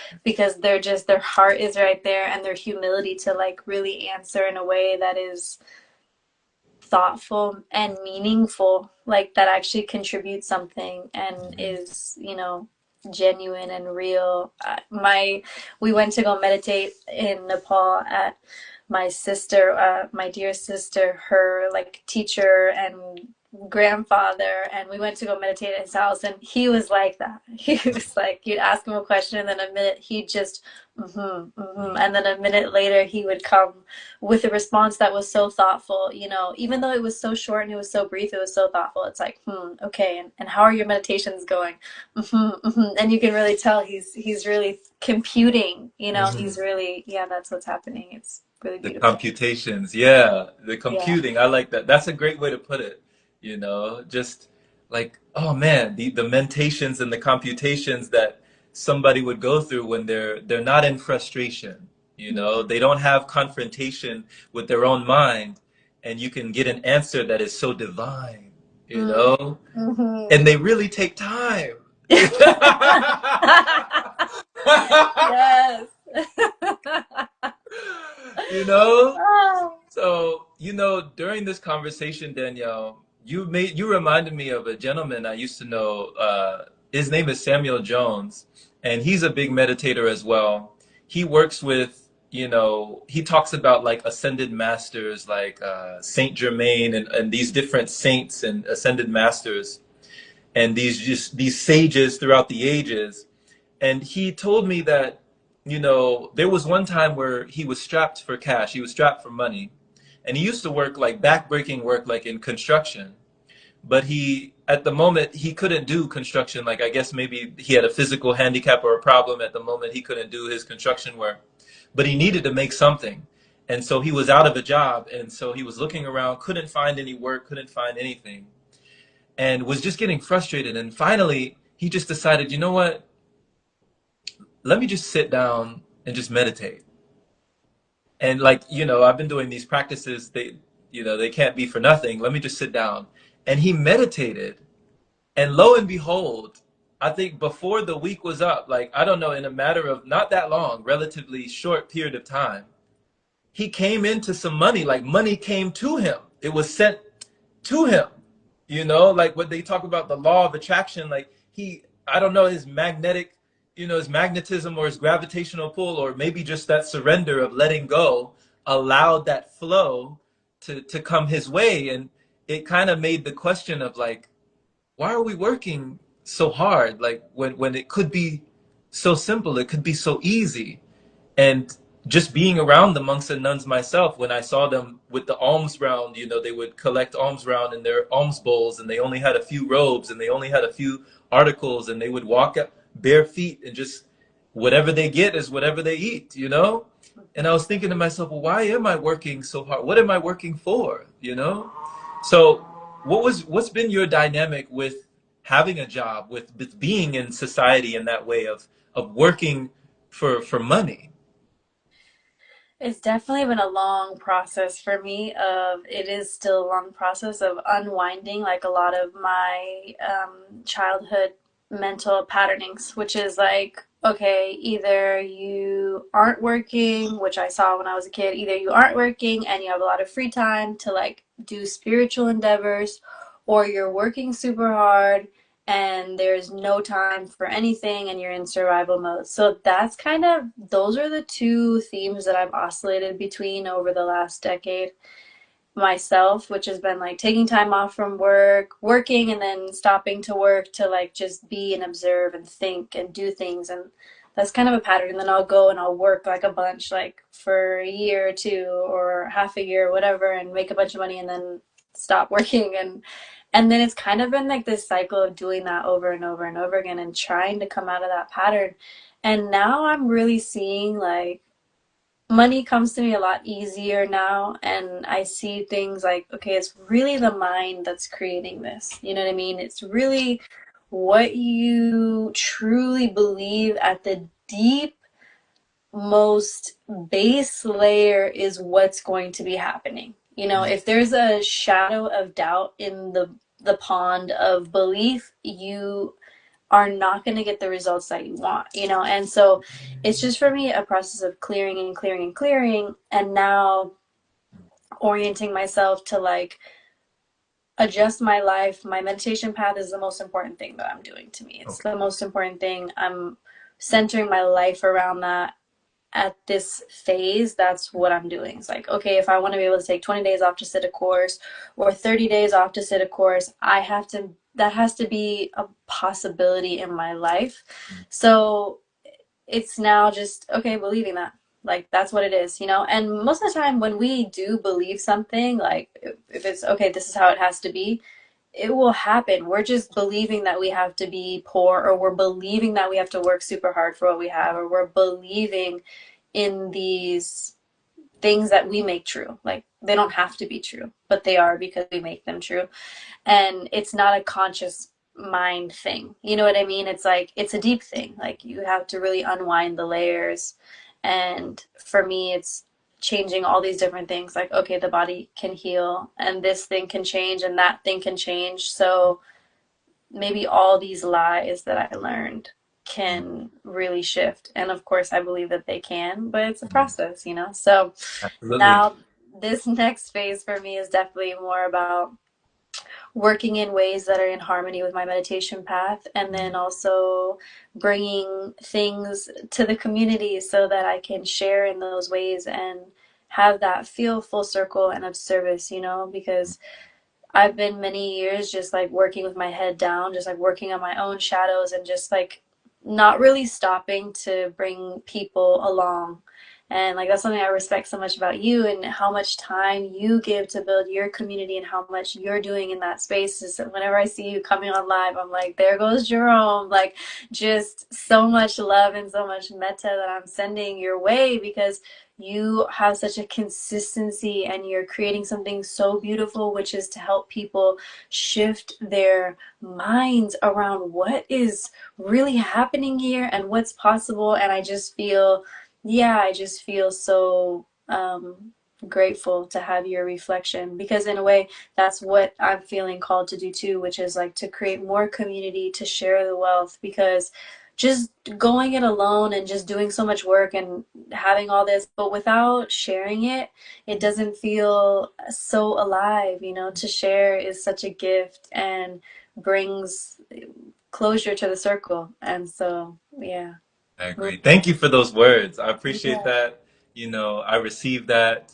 they're just their heart is right there and their humility to like really answer in a way that is thoughtful and meaningful, like that actually contributes something and is, you know, genuine and real. We went to go meditate in Nepal at my dear sister, her like teacher and grandfather, and we went to go meditate at his house, and he was like that. He was like, you'd ask him a question, and then a minute he'd just, and then a minute later he would come with a response that was so thoughtful, you know, even though it was so short and it was so brief, it was so thoughtful. It's like, okay, and how are your meditations going? And you can really tell he's really computing, you know, he's Mhm. really, yeah, that's what's happening. It's really The beautiful. computations, yeah, the Yeah. computing. I like that. That's a great way to put it. You know, just like, oh man, the mentations and the computations that somebody would go through when they're not in frustration. You know, they don't have confrontation with their own mind, and you can get an answer that is so divine. You know, Mm-hmm. and they really take time. Yes. You know? Oh. So, you know, during this conversation, Danielle, you reminded me of a gentleman I used to know. His name is Samuel Jones, and he's a big meditator as well. He works with, you know, he talks about like ascended masters like Saint Germain and these different saints and ascended masters and these sages throughout the ages. And he told me that, you know, there was one time where he was strapped for cash. He was strapped for money. And he used to work like backbreaking work, like in construction. But at the moment, he couldn't do construction. Like, I guess maybe he had a physical handicap or a problem at the moment. He couldn't do his construction work. But he needed to make something. And so he was out of a job. And so he was looking around, couldn't find any work, couldn't find anything, and was just getting frustrated. And finally, he just decided, you know what? Let me just sit down and just meditate. And like, you know, I've been doing these practices, they can't be for nothing. Let me just sit down. And he meditated. And lo and behold, I think before the week was up, like, I don't know, in a matter of not that long, relatively short period of time, he came into some money, like money came to him. It was sent to him. You know, like what they talk about the law of attraction, like I don't know, his magnetic, you know, his magnetism or his gravitational pull, or maybe just that surrender of letting go allowed that flow to come his way. And it kind of made the question of like, why are we working so hard? Like when it could be so simple, it could be so easy. And just being around the monks and nuns myself, when I saw them with the alms round, you know, they would collect alms round in their alms bowls, and they only had a few robes and they only had a few articles, and they would walk up bare feet and just whatever they get is whatever they eat, you know? And I was thinking to myself, well, why am I working so hard? What am I working for? You know? So what's been your dynamic with having a job, with being in society in that way of working for money? It's definitely been a long process for me of it is still a long process of unwinding like a lot of my childhood mental patternings, which is like, okay, either you aren't working, which I saw when I was a kid, either you aren't working and you have a lot of free time to like do spiritual endeavors, or you're working super hard and there's no time for anything and you're in survival mode. So that's kind of, those are the two themes that I've oscillated between over the last decade. myself, which has been like taking time off from work, working, and then stopping to work to like just be and observe and think and do things. And that's kind of a pattern. And then I'll go and I'll work like a bunch, like for a year or two or half a year, whatever, and make a bunch of money and then stop working. And then it's kind of been like this cycle of doing that over and over and over again and trying to come out of that pattern. And now I'm really seeing like money comes to me a lot easier now, and I see things like, okay, it's really the mind that's creating this. You know what I mean? It's really what you truly believe at the deep most base layer is what's going to be happening. You know, if there's a shadow of doubt in the pond of belief, you are not going to get the results that you want, you know? And so it's just for me a process of clearing and clearing and clearing, and now orienting myself to like adjust my life. My meditation path is the most important thing that I'm doing to me. It's Okay. the most important thing. I'm centering my life around that at this phase. That's what I'm doing. It's like, okay, if I want to be able to take 20 days off to sit a course or 30 days off to sit a course, that has to be a possibility in my life. So it's now just, okay, believing that. Like, that's what it is, you know? And most of the time, when we do believe something, like, if it's, okay, this is how it has to be, it will happen. We're just believing that we have to be poor, or we're believing that we have to work super hard for what we have, or we're believing in these things that we make true. Like, they don't have to be true, but they are because we make them true. And it's not a conscious mind thing. You know what I mean? It's like, it's a deep thing. Like, you have to really unwind the layers. And for me, it's changing all these different things. Like, okay, the body can heal, and this thing can change, and that thing can change. So maybe all these lies that I learned can really shift. And of course, I believe that they can, but it's a process, you know? So Absolutely. now this next phase for me is definitely more about working in ways that are in harmony with my meditation path, and then also bringing things to the community so that I can share in those ways and have that feel full circle and of service, you know, because I've been many years just like working with my head down, just like working on my own shadows and just like not really stopping to bring people along. And like that's something I respect so much about you, and how much time you give to build your community and how much you're doing in that space. Is that whenever I see you coming on live, I'm like, there goes Jerome. Like, just so much love and so much metta that I'm sending your way, because you have such a consistency and you're creating something so beautiful, which is to help people shift their minds around what is really happening here and what's possible. And I just feel, yeah, I just feel so grateful to have your reflection, because in a way that's what I'm feeling called to do too, which is like to create more community, to share the wealth. Because just going it alone and just doing so much work and having all this, but without sharing it, it doesn't feel so alive. You know, to share is such a gift and brings closure to the circle. And so, yeah. I agree. Thank you for those words. I appreciate Yeah. that. I received that.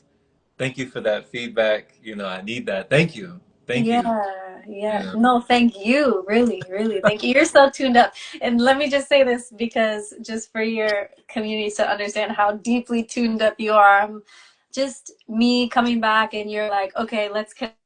Thank you for that feedback. I need that. Thank you. Thank you. Yeah, yeah. Yeah. No, thank you. Really, really. Thank you. You're so tuned up. And let me just say this, because just for your community to understand how deeply tuned up you are. Just me coming back and you're like, okay, let's connect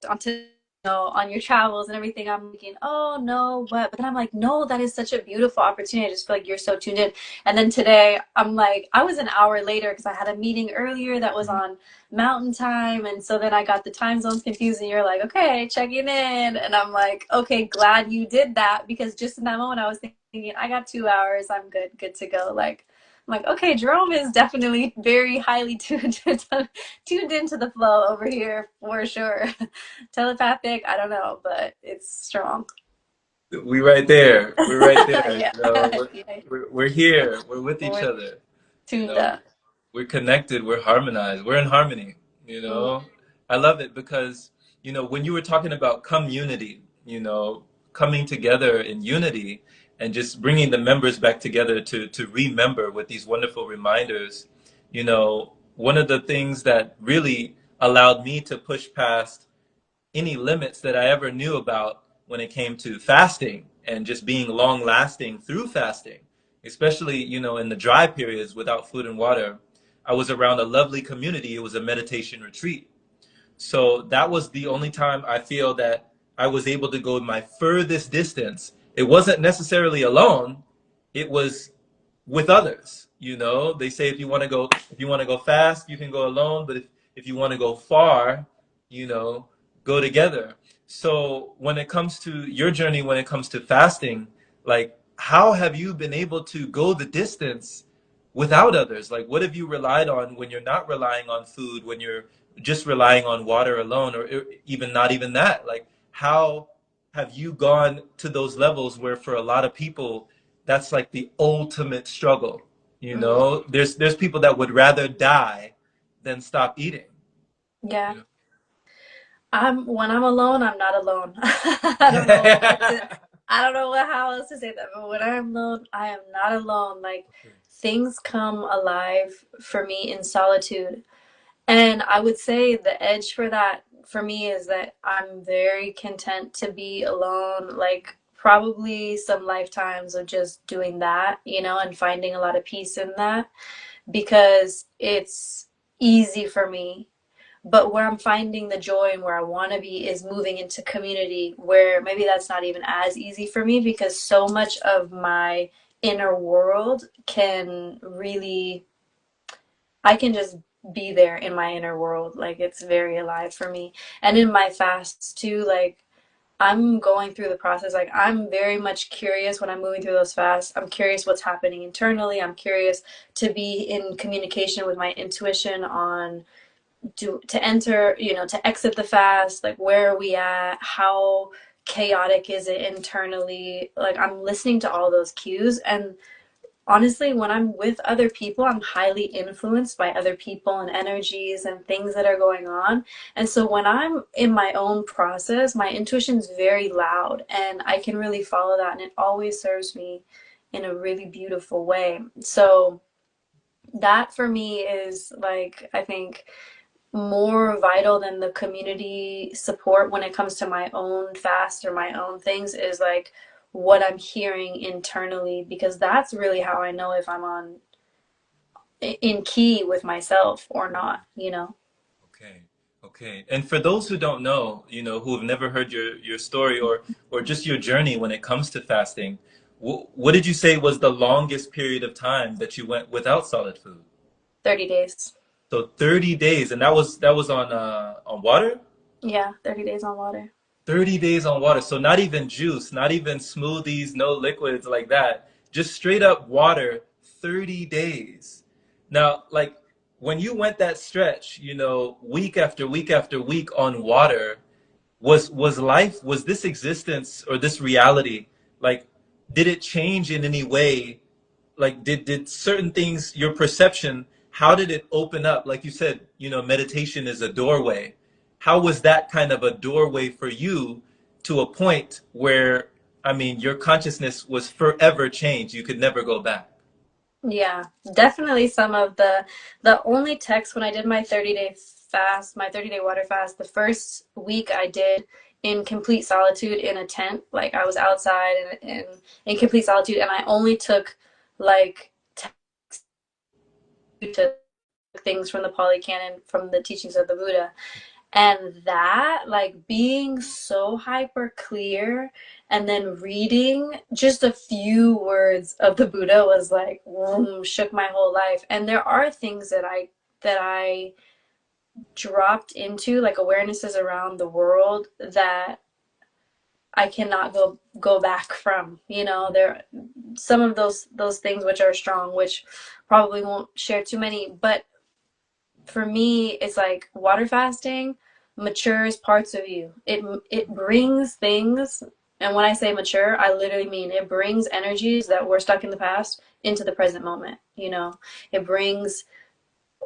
onto, on your travels and everything. I'm thinking, oh no, what? But then I'm like, no, that is such a beautiful opportunity. I just feel like you're so tuned in. And then today I'm like, I was an hour later because I had a meeting earlier that was on mountain time, and so then I got the time zones confused, and you're like, okay, checking in, and I'm like, okay, glad you did that, because just in that moment I was thinking, I got 2 hours, I'm good to go. Like, I'm like, okay, Jerome is definitely very highly tuned into the flow over here for sure. Telepathic, I don't know, but it's strong. We right there. We're right there. Yeah. We're, Yeah, we're we're here. We're with each we're other. You tuned know, up. we're connected. We're harmonized. We're in harmony. Mm. I love it because, when you were talking about community, coming together in unity and just bringing the members back together to remember with these wonderful reminders, one of the things that really allowed me to push past any limits that I ever knew about when it came to fasting and just being long lasting through fasting, especially, in the dry periods without food and water. I was around a lovely community. It was a meditation retreat. So that was the only time I feel that I was able to go my furthest distance. It wasn't necessarily alone. It was with others. They say if you want to go fast, you can go alone, but if you want to go far, you know, go together. So when it comes to your journey, when it comes to fasting, like how have you been able to go the distance without others? Like what have you relied on when you're not relying on food, when you're just relying on water alone, or even not even that? Like how have you gone to those levels where for a lot of people that's like the ultimate struggle? Hmm. There's people that would rather die than stop eating. Yeah. You know? When I'm alone, I'm not alone. I don't know what to, I don't know how else to say that, but when I'm alone, I am not alone. Like Okay. things come alive for me in solitude. And I would say the edge for that for me is that I'm very content to be alone, like probably some lifetimes of just doing that, and finding a lot of peace in that because it's easy for me. But where I'm finding the joy and where I want to be is moving into community where maybe that's not even as easy for me because so much of my inner world can really, I can just be there in my inner world. Like it's very alive for me. And in my fasts too, like I'm going through the process. Like I'm very much curious when I'm moving through those fasts. I'm curious what's happening internally. I'm curious to be in communication with my intuition on to enter, to exit the fast, like where are we at? How chaotic is it internally? Like I'm listening to all those cues and honestly, when I'm with other people, I'm highly influenced by other people and energies and things that are going on. And so when I'm in my own process, my intuition's very loud and I can really follow that and it always serves me in a really beautiful way. So that for me is like, I think more vital than the community support when it comes to my own fast or my own things is like what I'm hearing internally because that's really how I know if I'm on in key with myself or not. Okay. Okay. And for those who don't know, who have never heard your story or just your journey when it comes to fasting, what did you say was the longest period of time that you went without solid food? 30 days. So 30 days, and that was on water? Yeah, 30 days on water. 30 days on water. So not even juice, not even smoothies, no liquids like that. Just straight up water, 30 days. Now, like when you went that stretch, week after week after week on water, was this existence or this reality, like, did it change in any way? Like did certain things, your perception, how did it open up? Like you said, meditation is a doorway. How was that kind of a doorway for you to a point where, I mean, your consciousness was forever changed, you could never go back? Yeah, definitely some of the only text when I did my 30-day fast, my 30-day water fast, the first week I did in complete solitude in a tent. Like I was outside and in complete solitude and I only took like text to things from the Pali Canon from the teachings of the Buddha. And that, like being so hyper clear and then reading just a few words of the Buddha was like, boom, shook my whole life. And there are things that I dropped into, like awarenesses around the world that I cannot go back from. There some of those things which are strong, which probably won't share too many, but for me, it's like water fasting matures parts of you. It brings things, and when I say mature, I literally mean it brings energies that were stuck in the past into the present moment. It brings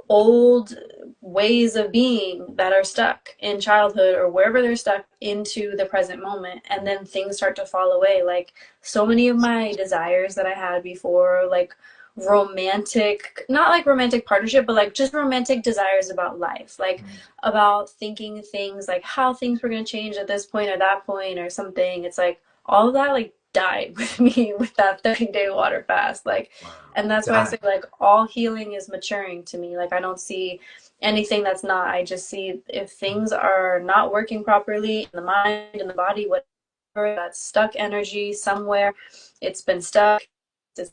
old ways of being that are stuck in childhood or wherever they're stuck into the present moment, and then things start to fall away. Like so many of my desires that I had before, like romantic, not like romantic partnership, but like just romantic desires about life, like Mm. about thinking things like how things were going to change at this point or that point or something. It's like all of that like died with me with that 30-day water fast. Like, Wow. and that's why I say That. like all healing is maturing to me. Like I don't see anything that's not. I just see if things are not working properly in the mind and the body, whatever, that's stuck energy somewhere, it's been stuck, it's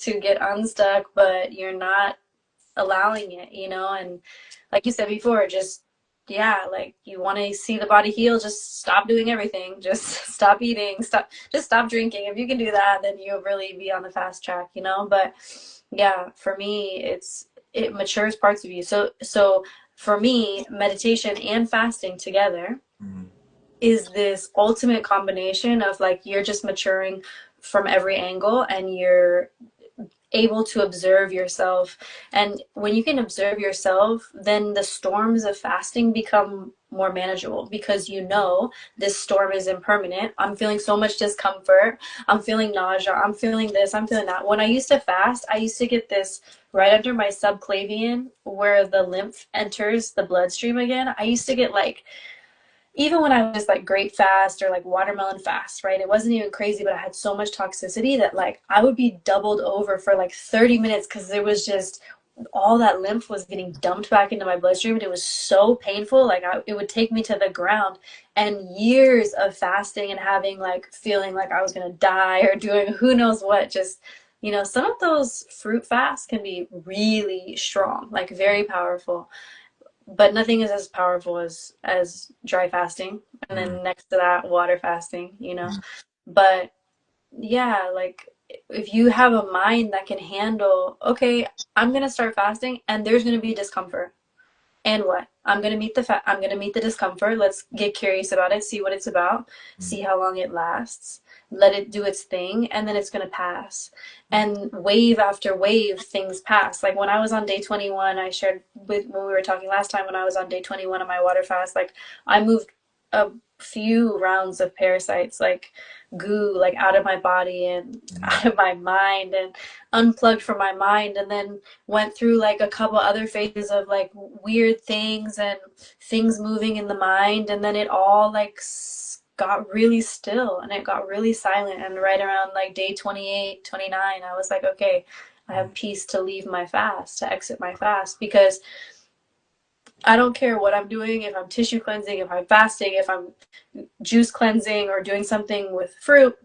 to get unstuck, but you're not allowing it, you know? And like you said before, just, yeah, like you want to see the body heal, just stop doing everything. Just stop eating, just stop drinking. If you can do that, then you'll really be on the fast track, you know? But yeah, for me, it matures parts of you. So for me, meditation and fasting together Mm. is this ultimate combination of like you're just maturing from every angle and you're able to observe yourself. And when you can observe yourself, then the storms of fasting become more manageable because you know this storm is impermanent. I'm feeling so much discomfort. I'm feeling nausea. I'm feeling this. I'm feeling that. When I used to fast, I used to get this right under my subclavian where the lymph enters the bloodstream again. I used to get like even when I was like grape fast or like watermelon fast, right? It wasn't even crazy, but I had so much toxicity that like I would be doubled over for like 30 minutes because there was just all that lymph was getting dumped back into my bloodstream and it was so painful. Like it would take me to the ground, and years of fasting and having like feeling like I was going to die or doing who knows what. Just, you know, some of those fruit fasts can be really strong, like very powerful, but nothing is as powerful as dry fasting, and Mm. then next to that water fasting, you know. But yeah, like if you have a mind that can handle, okay, I'm gonna start fasting and there's gonna be discomfort, and what? I'm gonna meet the discomfort. Let's get curious about it, see what it's about, Mm. see how long it lasts, let it do its thing, and then it's gonna pass. And wave after wave, things pass. Like when I was on day 21, I shared with when we were talking last time when I was on day 21 of my water fast, like I moved a few rounds of parasites, like goo, like out of my body and Mm. out of my mind and unplugged from my mind, and then went through like a couple other phases of like weird things and things moving in the mind, and then it all like got really still and it got really silent, and right around like day 28, 29, I was like, okay, I have peace to leave my fast, to exit my fast, because I don't care what I'm doing, if I'm tissue cleansing, if I'm fasting, if I'm juice cleansing or doing something with fruit,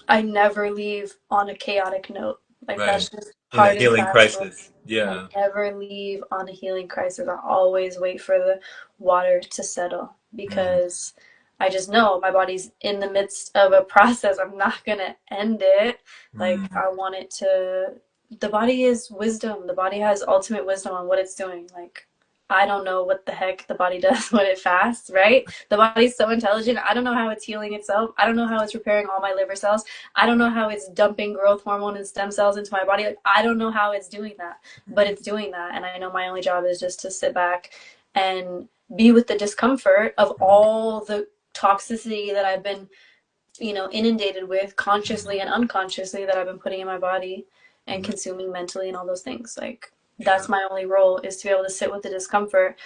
I never leave on a chaotic note. Like Right. that's just In a hard and healing fast rule. crisis. I Yeah. never leave on a healing crisis. I always wait for the water to settle Mm. because I just know my body's in the midst of a process. I'm not gonna end it. Like Mm. I want it to. The body is wisdom. The body has ultimate wisdom on what it's doing. Like I don't know what the heck the body does when it fasts, right? The body's so intelligent. I don't know how it's healing itself. I don't know how it's repairing all my liver cells. I don't know how it's dumping growth hormone and stem cells into my body. Like I don't know how it's doing that, but it's doing that. And I know my only job is just to sit back and be with the discomfort of all the toxicity that I've been, you know, inundated with consciously and unconsciously that I've been putting in my body and Mm. consuming mentally and all those things. Like Yeah. that's my only role, is to be able to sit with the discomfort.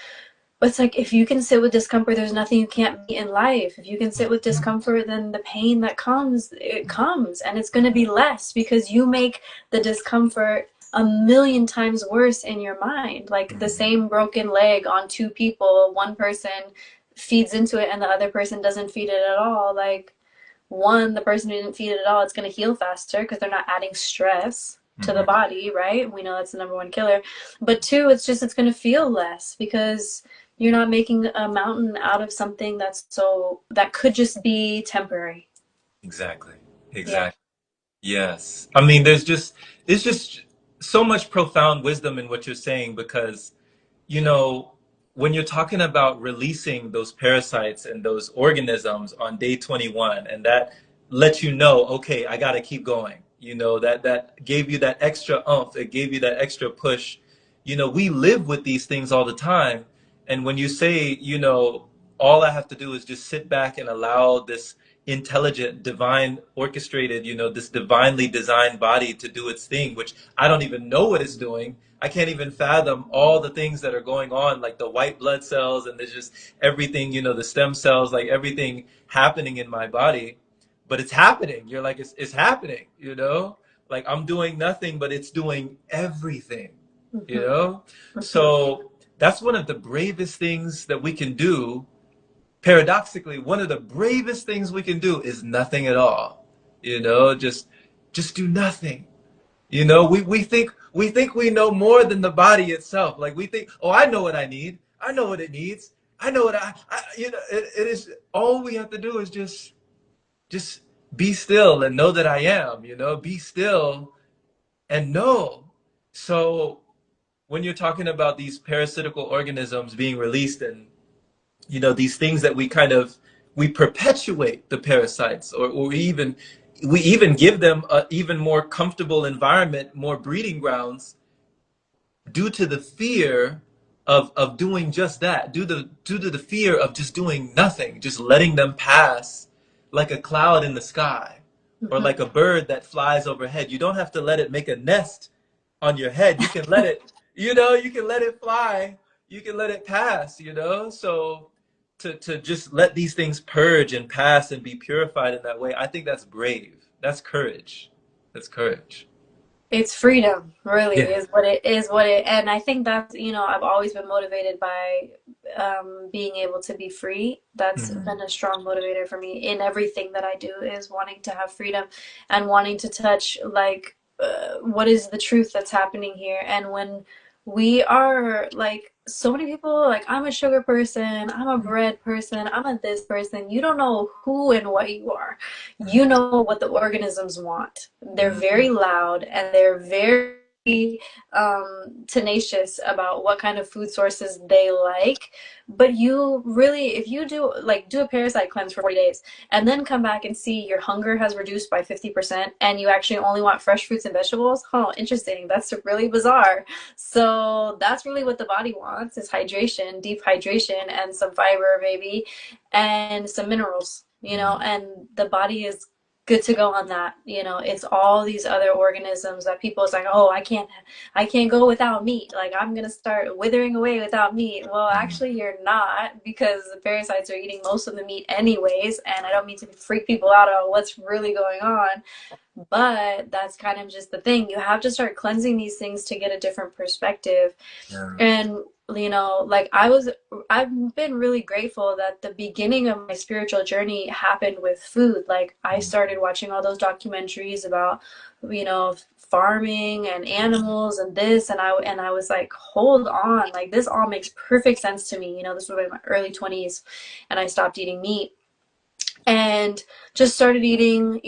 But it's like if you can sit with discomfort, there's nothing you can't meet in life. If you can sit with discomfort, then the pain that comes, it comes, and it's going to be less because you make the discomfort a million times worse in your mind. Like the Mm. same broken leg on two people, one person feeds into it and the other person doesn't feed it at all. Like one, the person who didn't feed it at all, it's going to heal faster because they're not adding stress to the Mhm. body, right? We know that's the number one killer. But two, it's going to feel less because you're not making a mountain out of something that could just be temporary. Exactly. Yeah. Exactly. Yes. I mean, it's just so much profound wisdom in what you're saying because, you know, when you're talking about releasing those parasites and those organisms on day 21, and that lets you know, okay, I got to keep going. You know, that gave you that extra oomph, it gave you that extra push. You know, we live with these things all the time. And when you say, you know, all I have to do is just sit back and allow this intelligent, divine, orchestrated, this divinely designed body to do its thing, which I don't even know what it's doing. I can't even fathom all the things that are going on, like the white blood cells, and there's just everything, the stem cells, like everything happening in my body. But it's happening. You're like, it's happening, Like I'm doing nothing, but it's doing everything, you Mm-hmm. know? Mm-hmm. So that's one of the bravest things that we can do. Paradoxically, one of the bravest things we can do is nothing at all. Just do nothing. We think we know more than the body itself. Like we think, oh, I know what I need. I know what it needs. I know what it is. All we have to do is just be still and know that I am, be still and know. So when you're talking about these parasitical organisms being released, and these things that we perpetuate the parasites, or we even give them a even more comfortable environment, more breeding grounds, due to the fear of doing just that, due to the fear of just doing nothing, just letting them pass like a cloud in the sky, or Mm-hmm. like a bird that flies overhead. You don't have to let it make a nest on your head. You can let it, you can let it fly, you can let it pass, So to just let these things purge and pass and be purified in that way, I think that's brave. That's courage. That's courage. It's freedom, really, Yeah. is what it is. What it, and I think that's, I've always been motivated by being able to be free. That's Mhm. been a strong motivator for me in everything that I do, is wanting to have freedom and wanting to touch, like, what is the truth that's happening here. And when we are like, so many people, like, I'm a sugar person, I'm a bread person, I'm a this person. You don't know who and what you are. You know what the organisms want. They're very loud and they're very tenacious about what kind of food sources they like. But you really, if you do a parasite cleanse for 40 days and then come back and see your hunger has reduced by 50% and you actually only want fresh fruits and vegetables, oh, interesting. That's really bizarre. So that's really what the body wants, is hydration, deep hydration, and some fiber, maybe, and some minerals, and the body is good to go on that. It's all these other organisms that people is like, oh, I can't go without meat. Like, I'm gonna start withering away without meat. Well, actually, you're not, because the parasites are eating most of the meat anyways. And I don't mean to freak people out on what's really going on, but that's kind of just the thing. You have to start cleansing these things to get a different perspective. Yeah. And like, I've been really grateful that the beginning of my spiritual journey happened with food. Like, I started watching all those documentaries about, farming and animals and this, and I was like, hold on, like, this all makes perfect sense to me. This was in my early 20s, and I stopped eating meat and just started eating,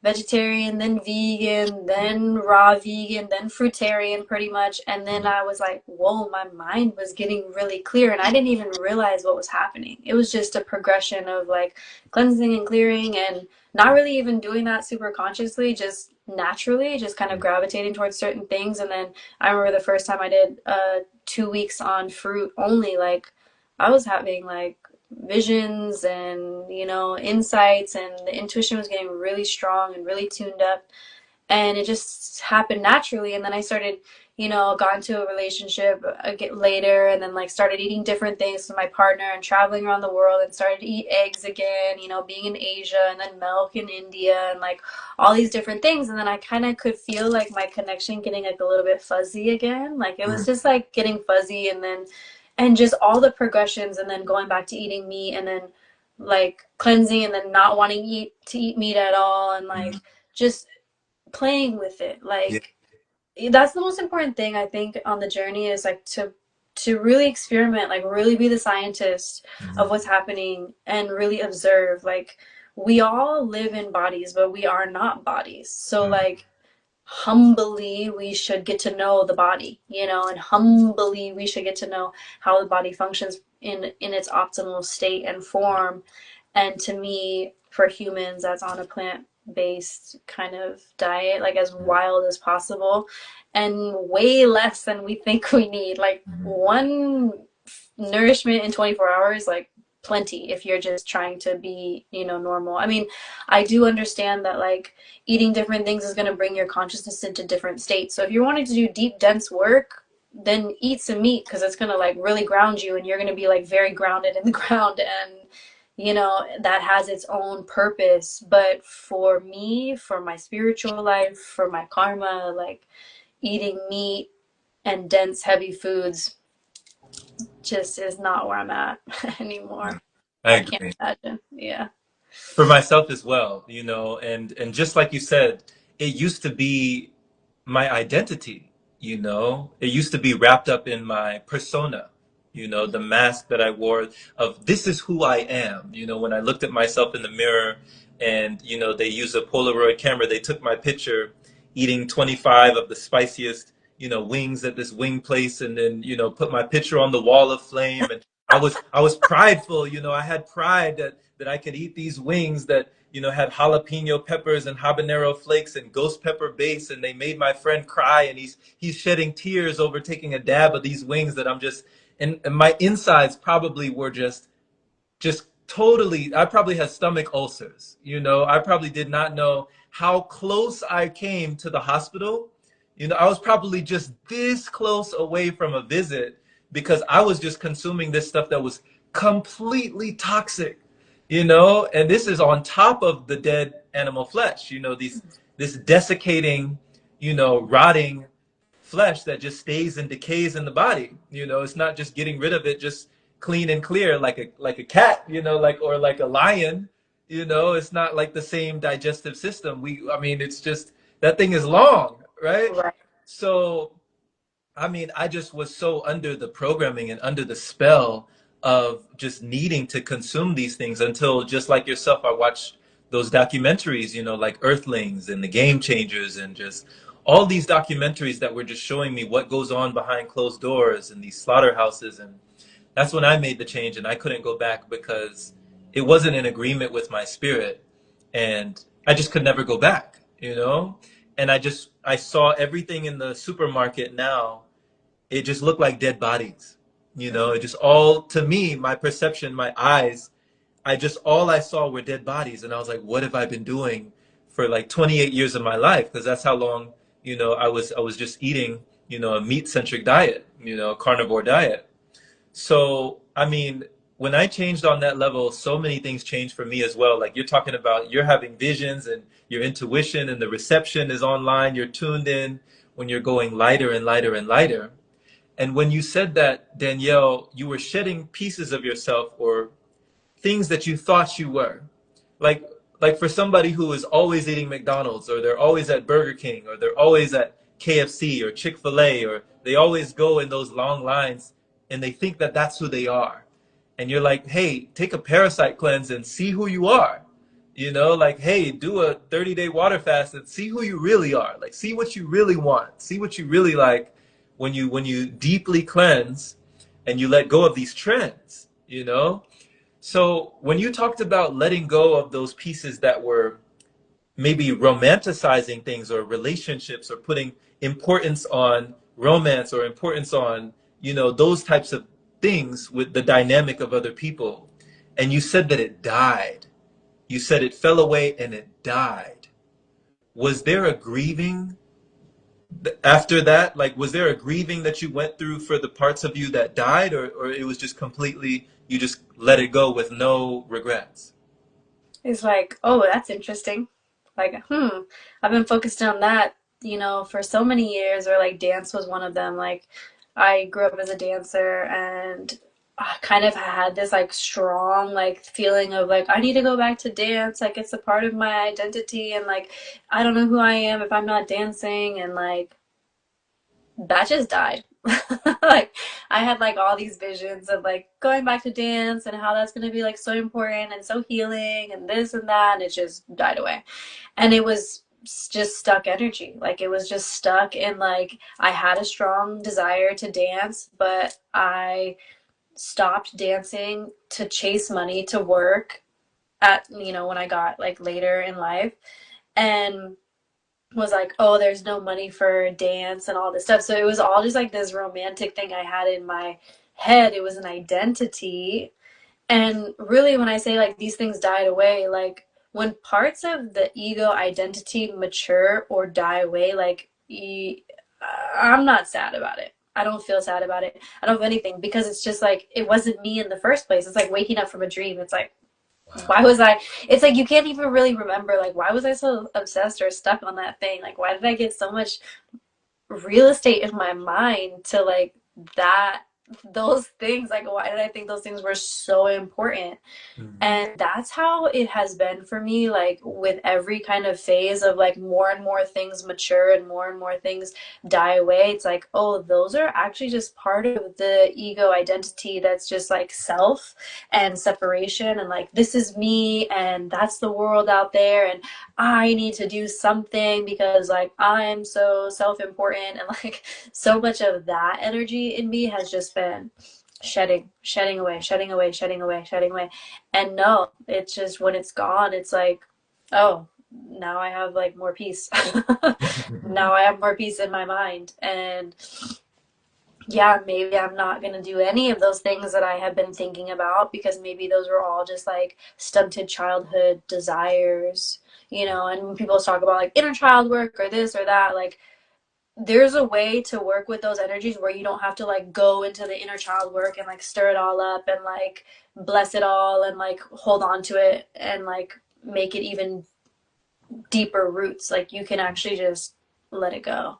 vegetarian, then vegan, then raw vegan, then fruitarian, pretty much. And then I was like, whoa, my mind was getting really clear, and I didn't even realize what was happening. It was just a progression of like cleansing and clearing, and not really even doing that super consciously, just naturally, just kind of gravitating towards certain things. And then I remember the first time I did 2 weeks on fruit only, like, I was having like visions and, insights, and the intuition was getting really strong and really tuned up, and it just happened naturally. And then I started, got into a relationship get later, and then like started eating different things with my partner and traveling around the world, and started to eat eggs again, being in Asia, and then milk in India, and like all these different things. And then I kind of could feel like my connection getting like a little bit fuzzy again. Like, it was just like getting fuzzy, and then and just all the progressions, and then going back to eating meat, and then like cleansing, and then not wanting to eat meat at all, and like just playing with it. Yeah. Like, that's the most important thing, I think, on the journey, is like to really experiment, like really be the scientist of what's happening, and really observe. Like, we all live in bodies, but we are not bodies. So like, humbly we should get to know the body, and humbly we should get to know how the body functions in its optimal state and form. And to me, for humans, that's on a plant-based kind of diet, like as wild as possible, and way less than we think we need. Like, one nourishment in 24 hours, like, plenty if you're just trying to be, normal. I mean, I do understand that like eating different things is going to bring your consciousness into different states. So if you're wanting to do deep, dense work, then eat some meat because it's going to like really ground you and you're going to be like very grounded in the ground, and that has its own purpose. But for me, for my spiritual life, for my karma, like eating meat and dense, heavy foods just is not where I'm at anymore. I I can't agree. imagine. Yeah. For myself as well, and just like you said, it used to be my identity, it used to be wrapped up in my persona, the mask that I wore of this is who I am. When I looked at myself in the mirror and, they used a Polaroid camera, they took my picture eating 25 of the spiciest, wings at this wing place, and then, put my picture on the wall of flame. And I was prideful, I had pride that I could eat these wings that, had jalapeno peppers and habanero flakes and ghost pepper base, and they made my friend cry, and he's shedding tears over taking a dab of these wings that I'm just, and my insides probably were just totally, I probably had stomach ulcers. I probably did not know how close I came to the hospital. I was probably just this close away from a visit because I was just consuming this stuff that was completely toxic. And this is on top of the dead animal flesh, this desiccating, rotting flesh that just stays and decays in the body. It's not just getting rid of it just clean and clear like a cat, or like a lion. It's not like the same digestive system. I mean, it's just that thing is long, right? Right. So I mean, I just was so under the programming and under the spell of just needing to consume these things until, just like yourself, I watched those documentaries, like Earthlings and The Game Changers, and just all these documentaries that were just showing me what goes on behind closed doors in these slaughterhouses. And that's when I made the change, and I couldn't go back because it wasn't in agreement with my spirit. And I just could never go back. And I saw everything in the supermarket now, it just looked like dead bodies. It just all, to me, my perception, my eyes, all I saw were dead bodies. And I was like, what have I been doing for like 28 years of my life? Because that's how long, I was just eating, a meat centric diet, a carnivore diet. So, I mean, when I changed on that level, so many things changed for me as well. Like you're talking about, you're having visions and your intuition and the reception is online. You're tuned in when you're going lighter and lighter and lighter. And when you said that, Danielle, you were shedding pieces of yourself or things that you thought you were. Like like for somebody who is always eating McDonald's, or they're always at Burger King, or they're always at KFC or Chick-fil-A, or they always go in those long lines and they think that that's who they are. And you're like, "Hey, take a parasite cleanse and see who you are." Like, "Hey, do a 30-day water fast and see who you really are. Like, see what you really want. See what you really like when you deeply cleanse and you let go of these trends. So when you talked about letting go of those pieces that were maybe romanticizing things or relationships or putting importance on romance or importance on, those types of things with the dynamic of other people, and you said that it died. You said it fell away and it died. Was there a grieving after that? Like, was there a grieving that you went through for the parts of you that died, or it was just completely, you just let it go with no regrets? It's like, oh, that's interesting. Like, I've been focused on that, for so many years, or like dance was one of them. Like, I grew up as a dancer and I kind of had this like strong like feeling of like I need to go back to dance, like it's a part of my identity, and like I don't know who I am if I'm not dancing, and like that just died. Like I had like all these visions of like going back to dance and how that's going to be like so important and so healing and this and that, and it just died away. And it was just stuck energy. Like it was just stuck in like I had a strong desire to dance, but I stopped dancing to chase money to work at, when I got like later in life, and was like, oh, there's no money for dance and all this stuff. So it was all just like this romantic thing I had in my head. It was an identity. And really, when I say like these things died away, like when parts of the ego identity mature or die away, like I'm not sad about it. I don't feel sad about it. I don't have anything because it's just like it wasn't me in the first place. It's like waking up from a dream. It's like, why Wow. was I? It's like you can't even really remember, like, why was I so obsessed or stuck on that thing? Like, why did I get so much real estate in my mind to like that, those things? Like, why did I think those things were so important? Mm. And that's how it has been for me, like with every kind of phase of like more and more things mature and more things die away. It's like, oh, those are actually just part of the ego identity that's just like self and separation and like this is me and that's the world out there and I need to do something because like I'm so self-important and like so much of that energy in me has just been shedding away, shedding away, shedding away, shedding away. And no, it's just when it's gone, it's like, oh, now I have like more peace. Now I have more peace in my mind. And yeah, maybe I'm not going to do any of those things that I have been thinking about because maybe those were all just like stunted childhood desires, you know. And when people talk about like inner child work or this or that, like there's a way to work with those energies where you don't have to like go into the inner child work and like stir it all up and like bless it all and like hold on to it and like make it even deeper roots. Like you can actually just let it go.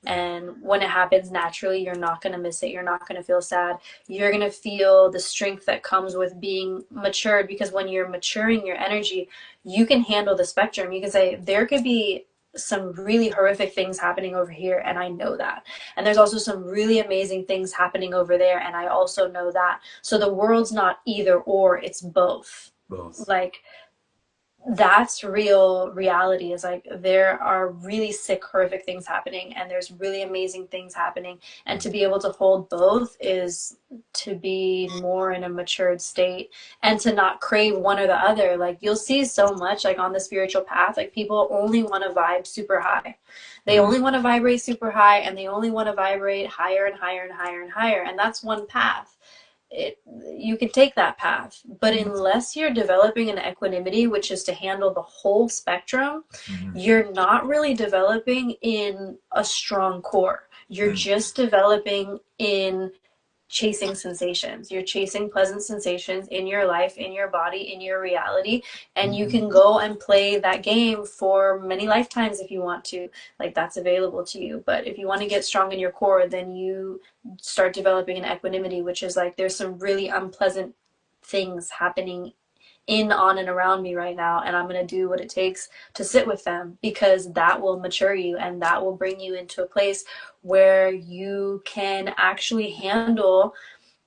And when it happens naturally, you're not going to miss it. You're not going to feel sad. You're going to feel the strength that comes with being matured because when you're maturing your energy, you can handle the spectrum. You can say, there could be some really horrific things happening over here, and I know that. And there's also some really amazing things happening over there, and I also know that. So the world's not either or, it's both. Both. Like, that's real reality is like there are really sick horrific things happening and there's really amazing things happening and to be able to hold both is to be more in a matured state and to not crave one or the other. Like you'll see so much like on the spiritual path, like people only want to vibe super high, they Mm. only want to vibrate super high and they only want to vibrate higher and higher and higher and higher, and that's one path. It, you can take that path, but unless you're developing an equanimity, which is to handle the whole spectrum, Mhm. you're not really developing in a strong core. You're Mm. just developing in chasing sensations. You're chasing pleasant sensations in your life, in your body, in your reality. And you Mhm. can go and play that game for many lifetimes if you want to. Like that's available to you. But if you want to get strong in your core, then you start developing an equanimity, which is like there's some really unpleasant things happening in, on, and around me right now, and I'm going to do what it takes to sit with them because that will mature you and that will bring you into a place where you can actually handle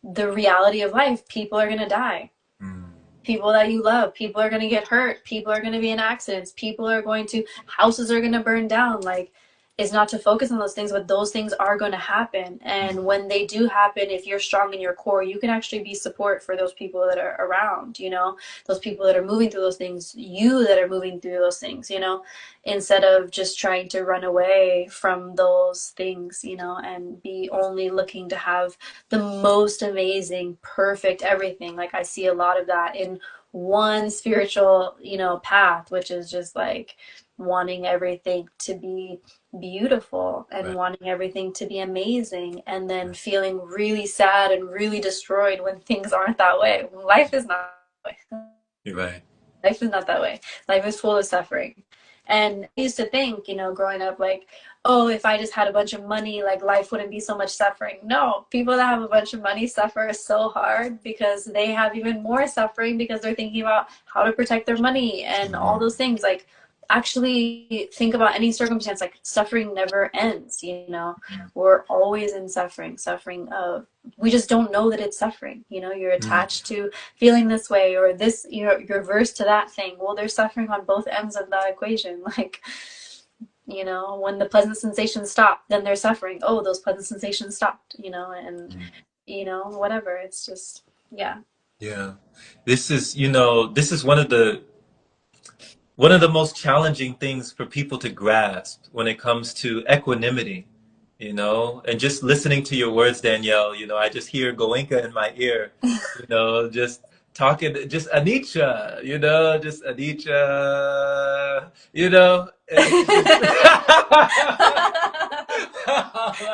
the reality of life. People are going to die. Mm. People that you love, people are going to get hurt, people are going to be in accidents, people are going to, houses are going to burn down. Like, it's not to focus on those things, but those things are going to happen. And when they do happen, if you're strong in your core, you can actually be support for those people that are around, you know, those people that are moving through those things, you that are moving through those things, you know, instead of just trying to run away from those things, you know, and be only looking to have the most amazing, perfect everything. Like I see a lot of that in one spiritual, you know, path, which is just like wanting everything to be beautiful and Right. wanting everything to be amazing and then feeling really sad and really destroyed when things aren't that way. Life is not that way. You're right. Life is not that way. Life is full of suffering. And I used to think, you know, growing up, like, oh, if I just had a bunch of money, like life wouldn't be so much suffering. No, people that have a bunch of money suffer so hard because they have even more suffering because they're thinking about how to protect their money and all Mhm. those things. Like, actually think about any circumstance, like suffering never ends, you know. We're always in suffering, suffering of, we just don't know that it's suffering, you know. You're Mm. attached to feeling this way or this, you're averse to that thing. Well, there's suffering on both ends of that equation. Like, you know, when the pleasant sensations stop, then there's suffering. Oh, those pleasant sensations stopped, you know, and you know, whatever. It's just, yeah. Yeah. This is one of the most challenging things for people to grasp when it comes to equanimity, and just listening to your words, Danielle, I just hear Goenka in my ear, just talking just Anicca, just Anicca, and it's just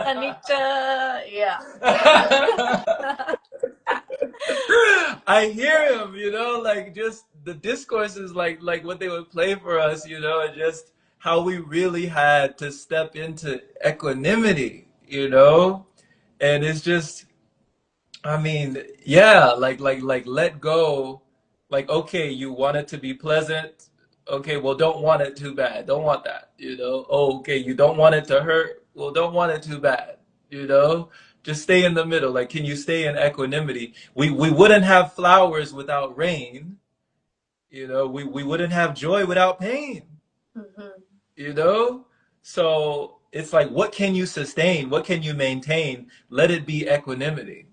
Anita, yeah. I hear him, like just the discourses, like what they would play for us, and just how we really had to step into equanimity, and it's just, I mean, yeah, like let go. Like, okay, you want it to be pleasant. Okay, well, don't want it too bad. Don't want that, Oh, okay, you don't want it to hurt. Well, don't want it too bad, you know? Just stay in the middle. Like, can you stay in equanimity? We wouldn't have flowers without rain, we wouldn't have joy without pain, Hmm. you know? So it's like, what can you sustain? What can you maintain? Let it be equanimity.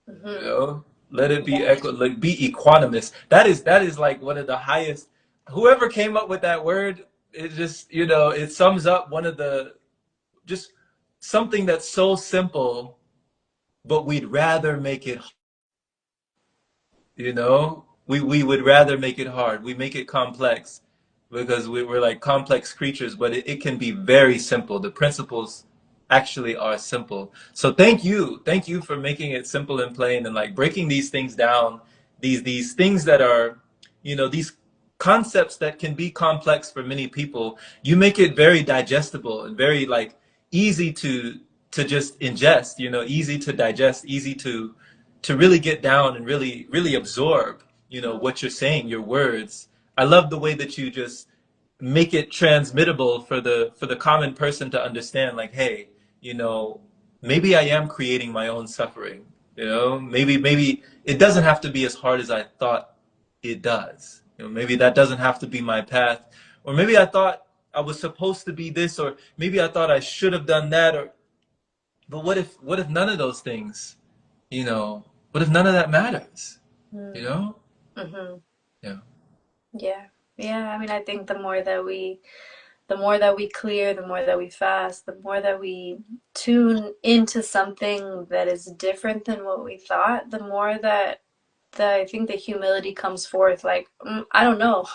you Hmm. know Let it be Yeah. like be equanimous. That is like one of the highest. Whoever came up with that word, it just, it sums up one of the, just something that's so simple, but we'd rather make it, we would rather make it hard. We make it complex because we're like complex creatures, but it can be very simple. The principles actually are simple. So thank you for making it simple and plain, and like breaking these things down, these things that are, these concepts that can be complex for many people. You make it very digestible and very like easy to just ingest, easy to digest, easy to really get down and really really absorb, what you're saying, your words. I love the way that you just make it transmittable for the common person to understand, like, hey, you know maybe I am creating my own suffering. Maybe it doesn't have to be as hard as I thought it does. Maybe that doesn't have to be my path, or maybe I thought I was supposed to be this, or maybe I thought I should have done that, or but what if none of those things, what if none of that matters? you know Mm-hmm. yeah. Yeah. Yeah. I mean, I think the more that we clear, the more that we fast, the more that we tune into something that is different than what we thought, the more that I think the humility comes forth. Like, I don't know.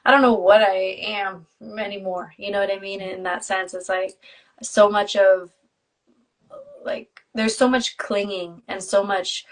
I don't know what I am anymore. You know what I mean? In that sense, it's like so much of, like, there's so much clinging and so much,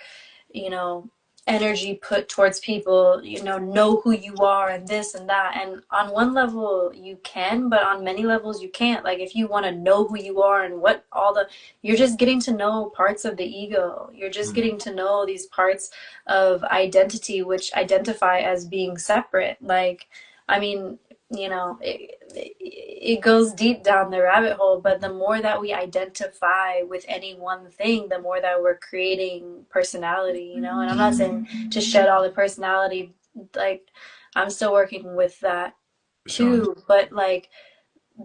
you know, energy put towards people, know who you are and this and that. And on one level you can, but on many levels you can't. Like, if you want to know who you are and what all the, you're just getting to know parts of the ego. You're just Mm. getting to know these parts of identity which identify as being separate. Like, I mean, it goes deep down the rabbit hole, but the more that we identify with any one thing, the more that we're creating personality, and I'm not saying to shed all the personality. Like, I'm still working with that For sure. too, but like,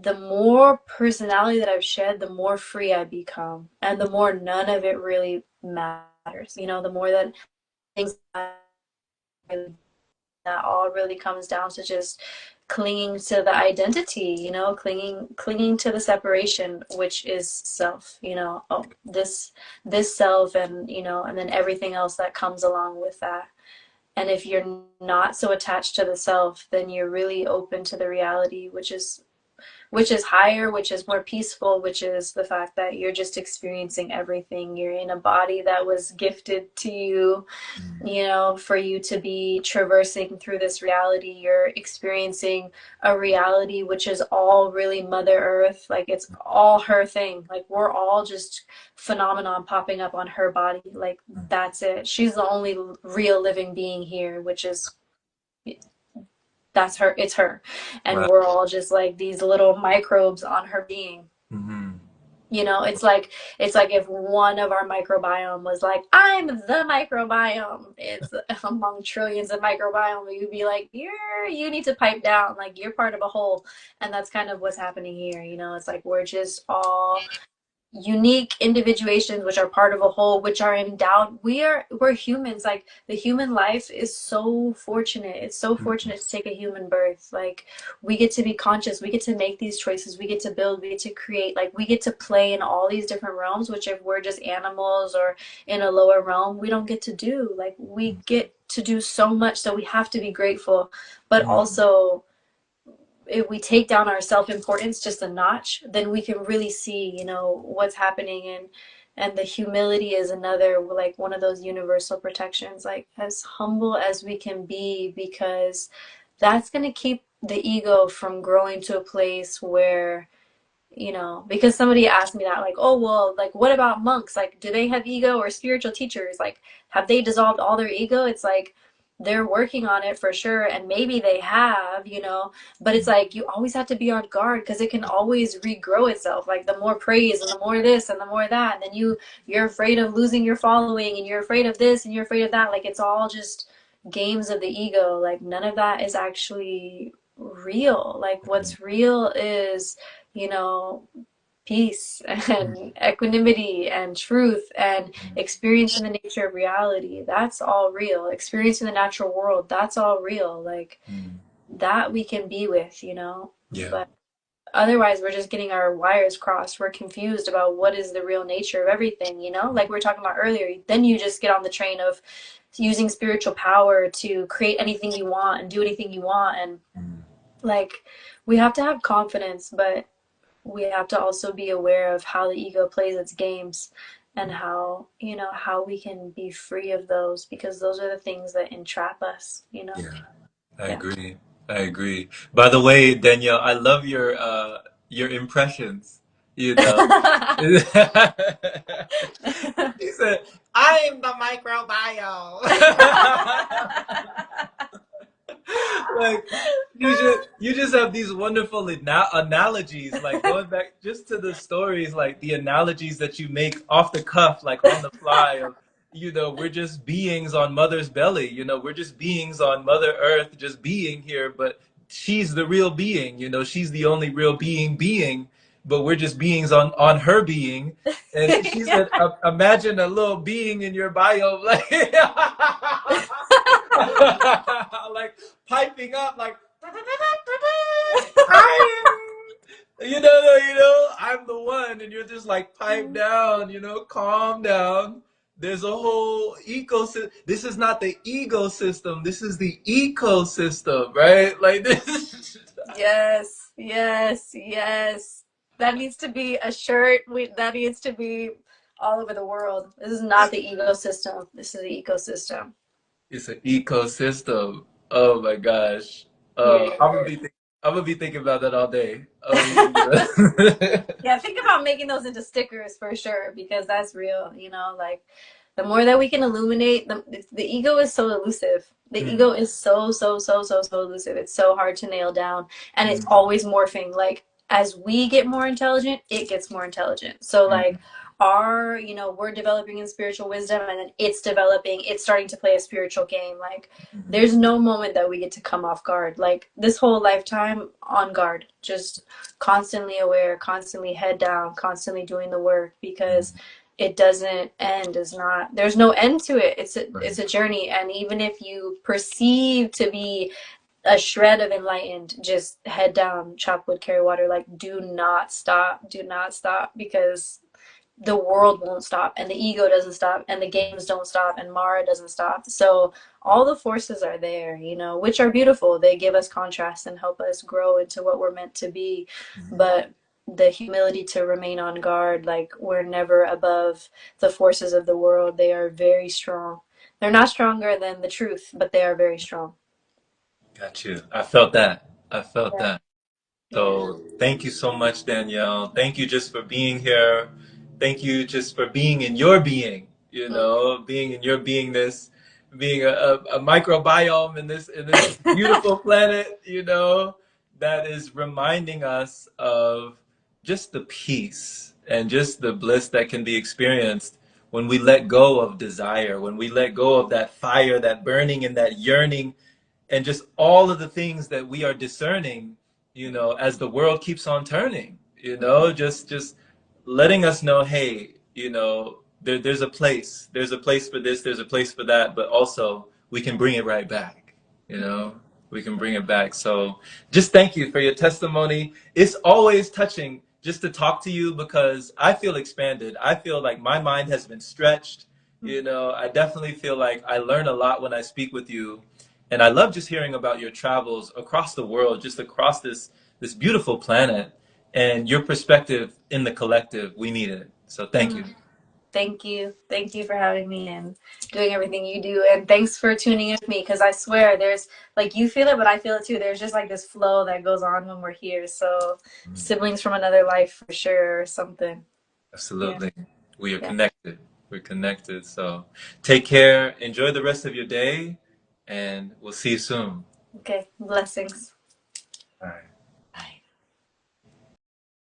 the more personality that I've shed, the more free I become, and the more none of it really matters. The more that things, that all really comes down to just clinging to the identity, clinging to the separation, which is self. Oh, this self, and and then everything else that comes along with that. And if you're not so attached to the self, then you're really open to the reality, which is higher, which is more peaceful, which is the fact that you're just experiencing everything. You're in a body that was gifted to you, for you to be traversing through this reality. You're experiencing a reality which is all really Mother Earth. Like, it's all her thing. Like, we're all just phenomenon popping up on her body. Like, that's it. She's the only real living being here, which is, that's her. It's her. And Right. we're all just like these little microbes on her being. Hmm. It's like if one of our microbiome was like, I'm the microbiome. It's among trillions of microbiome. You'd be like, you need to pipe down. Like, you're part of a whole. And that's kind of what's happening here. It's like we're just all unique individuations which are part of a whole, which are endowed. We're humans. Like the human life is so fortunate. It's so fortunate to take a human birth. Like we get to be conscious, we get to make these choices, we get to build, we get to create, like we get to play in all these different realms, which if we're just animals or in a lower realm, we don't get to do. Like we get to do so much, so we have to be grateful. But also if we take down our self-importance just a notch, then we can really see, what's happening. And the humility is another, like one of those universal protections, like as humble as we can be, because that's going to keep the ego from growing to a place where, because somebody asked me that, like, oh, well, like, what about monks? Like, do they have ego, or spiritual teachers? Like, have they dissolved all their ego? It's like, they're working on it for sure. And maybe they have, but it's like, you always have to be on guard because it can always regrow itself. Like, the more praise and the more this and the more that. And then you're afraid of losing your following, and you're afraid of this and you're afraid of that. Like, it's all just games of the ego. Like, none of that is actually real. Like, what's real is, you know, peace and equanimity and truth and experiencing the nature of reality. That's all real. Experiencing the natural world, that's all real. Like that we can be with. Yeah. But otherwise, we're just getting our wires crossed. We're confused about what is the real nature of everything. Like we were talking about earlier. Then you just get on the train of using spiritual power to create anything you want and do anything you want. And like, we have to have confidence, but we have to also be aware of how the ego plays its games, and how we can be free of those, because those are the things that entrap us. Yeah. I Yeah. agree. I agree. By the way, Danielle, I love your impressions. You know. He said, "I'm the microbiome." Like you just have these wonderful analogies, like going back just to the stories, like the analogies that you make off the cuff, like on the fly of, we're just beings on mother's belly, we're just beings on mother earth, just being here, but she's the real being, she's the only real being, but we're just beings on her being. And she said, imagine a little being in your bio, like like piping up, like I'm, I'm the one, and you're just like pipe down, calm down. There's a whole ecosystem. This is not the ecosystem. This is the ecosystem, right? Like this. Yes, yes, yes. That needs to be a shirt. That needs to be all over the world. This is not the ecosystem. This is the ecosystem. It's an ecosystem. Oh my gosh. Period. I'm gonna be thinking about that all day. I'm gonna be thinking about Yeah, think about making those into stickers for sure, because that's real. Like the more that we can illuminate, the ego is so elusive. The ego is so, so, so, so, so elusive. It's so hard to nail down, and it's always morphing. Like as we get more intelligent, it gets more intelligent. So like we're developing in spiritual wisdom, and then it's starting to play a spiritual game. Like there's no moment that we get to come off guard. Like this whole lifetime on guard, just constantly aware, constantly head down, constantly doing the work, because it doesn't end. There's no end to it. It's a journey. And even if you perceive to be a shred of enlightened, just head down, chop wood, carry water. Like do not stop, because the world won't stop, and the ego doesn't stop, and the games don't stop, and Mara doesn't stop. So all the forces are there, which are beautiful. They give us contrast and help us grow into what we're meant to be. But the humility to remain on guard, like we're never above the forces of the world. They are very strong. They're not stronger than the truth, but they are very strong. Got you. I felt that. I felt Yeah. that. Yeah. So thank you so much, Danielle. Thank you just for being here. Thank you just for being in your being, being in your beingness, being a microbiome in this beautiful planet, that is reminding us of just the peace and just the bliss that can be experienced when we let go of desire, when we let go of that fire, that burning and that yearning, and just all of the things that we are discerning, as the world keeps on turning, just letting us know, hey, there's a place for this, there's a place for that, but also we can bring it right back, you know, we can bring it back. So just thank you for your testimony. It's always touching just to talk to you because I feel expanded. I feel like my mind has been stretched. I definitely feel like I learn a lot when I speak with you. And I love just hearing about your travels across the world, just across this beautiful planet, and your perspective in the collective. We need it. So thank you. Mm. Thank you. Thank you for having me and doing everything you do. And thanks for tuning in with me because I swear there's like you feel it, but I feel it too. There's just like this flow that goes on when we're here. So siblings from another life for sure or something. Yeah. Absolutely. We are Yeah. connected. We're connected. So take care. Enjoy the rest of your day, and we'll see you soon. Okay. Blessings. All right.